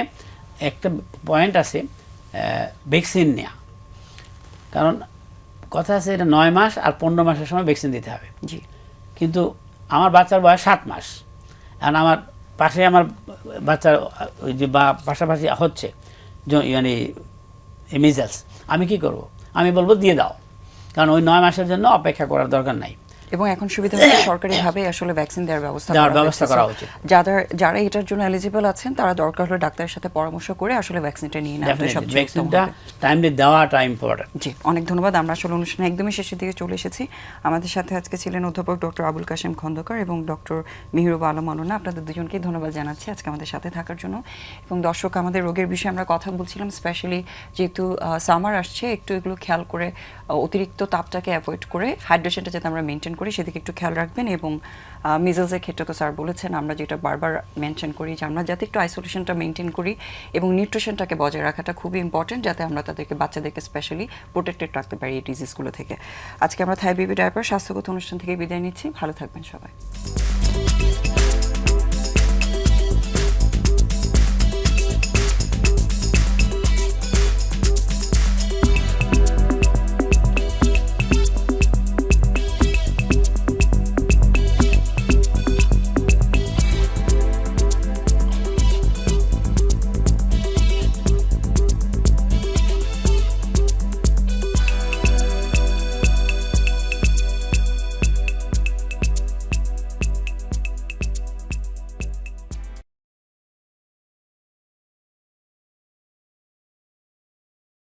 একটা পয়েন্ট আছে, ভ্যাকসিন নেওয়া। কারণ কথা আছে, এটা 9 মাস আর 15 মাসের সময় ভ্যাকসিন দিতে হবে। কিন্তু আমার বাচ্চার বয়স 7 মাস, এখন আমার পাশে আমার বাচ্চার ওই যে বা পাশাপাশি হচ্ছে মানে মিজলস, আমি কি করব? আমি বলবো দিয়ে দাও, কারণ ওই 9 মাসের জন্য অপেক্ষা করার দরকার নাই। এবং এখন সুবিধা হচ্ছে সরকারিভাবে আসলে ভ্যাকসিন দেওয়ার ব্যবস্থা করা উচিত। যারা এটার জন্য এলিজিবল আছেন, তারা দরকার হলে ডাক্তারের সাথে পরামর্শ করে আসলে ভ্যাকসিনটা নিয়ে নেওয়া সবচেয়ে উত্তম হবে। টাইমলি দেওয়াটা ইম্পর্টেন্ট। জি, অনেক ধন্যবাদ। আমরা আসলে অনুষ্ঠানে একদমই শেষের দিকে চলে এসেছি। আমাদের সাথে আজকে ছিলেন অধ্যাপক ডক্টর আবুল কাশেম খন্দকার এবং ডক্টর মেহরুবা আলম অনন্যা। আপনাদের দুজনকেই ধন্যবাদ জানাচ্ছি আজকে আমাদের সাথে থাকার জন্য। এবং দর্শক, আমাদের রোগের বিষয়ে আমরা কথা বলছিলাম, স্পেশালি যেহেতু সামার আসছে, একটু এগুলো খেয়াল করে, অতিরিক্ত তাপটাকে অ্যাভয়েড করে হাইড্রেশনটা যাতে আমরা মেনটেন করি সেদিকে একটু খেয়াল রাখবেন। এবং মিজলসের ক্ষেত্রে তো স্যার বলেছেন, আমরা যেটা বারবার মেনশন করি, যে আমরা যাতে একটু আইসোলেশনটা মেনটেন করি এবং নিউট্রিশনটাকে বজায় রাখাটা খুবই ইম্পর্টেন্ট, যাতে আমরা তাদেরকে, বাচ্চাদেরকে স্পেশালি প্রোটেক্টেড রাখতে পারি এই ডিজিজগুলো থেকে। আজকে আমরা থাই বেবি ডায়াপার স্বাস্থ্যগত অনুষ্ঠান থেকে বিদায় নিচ্ছি। ভালো থাকবেন সবাই।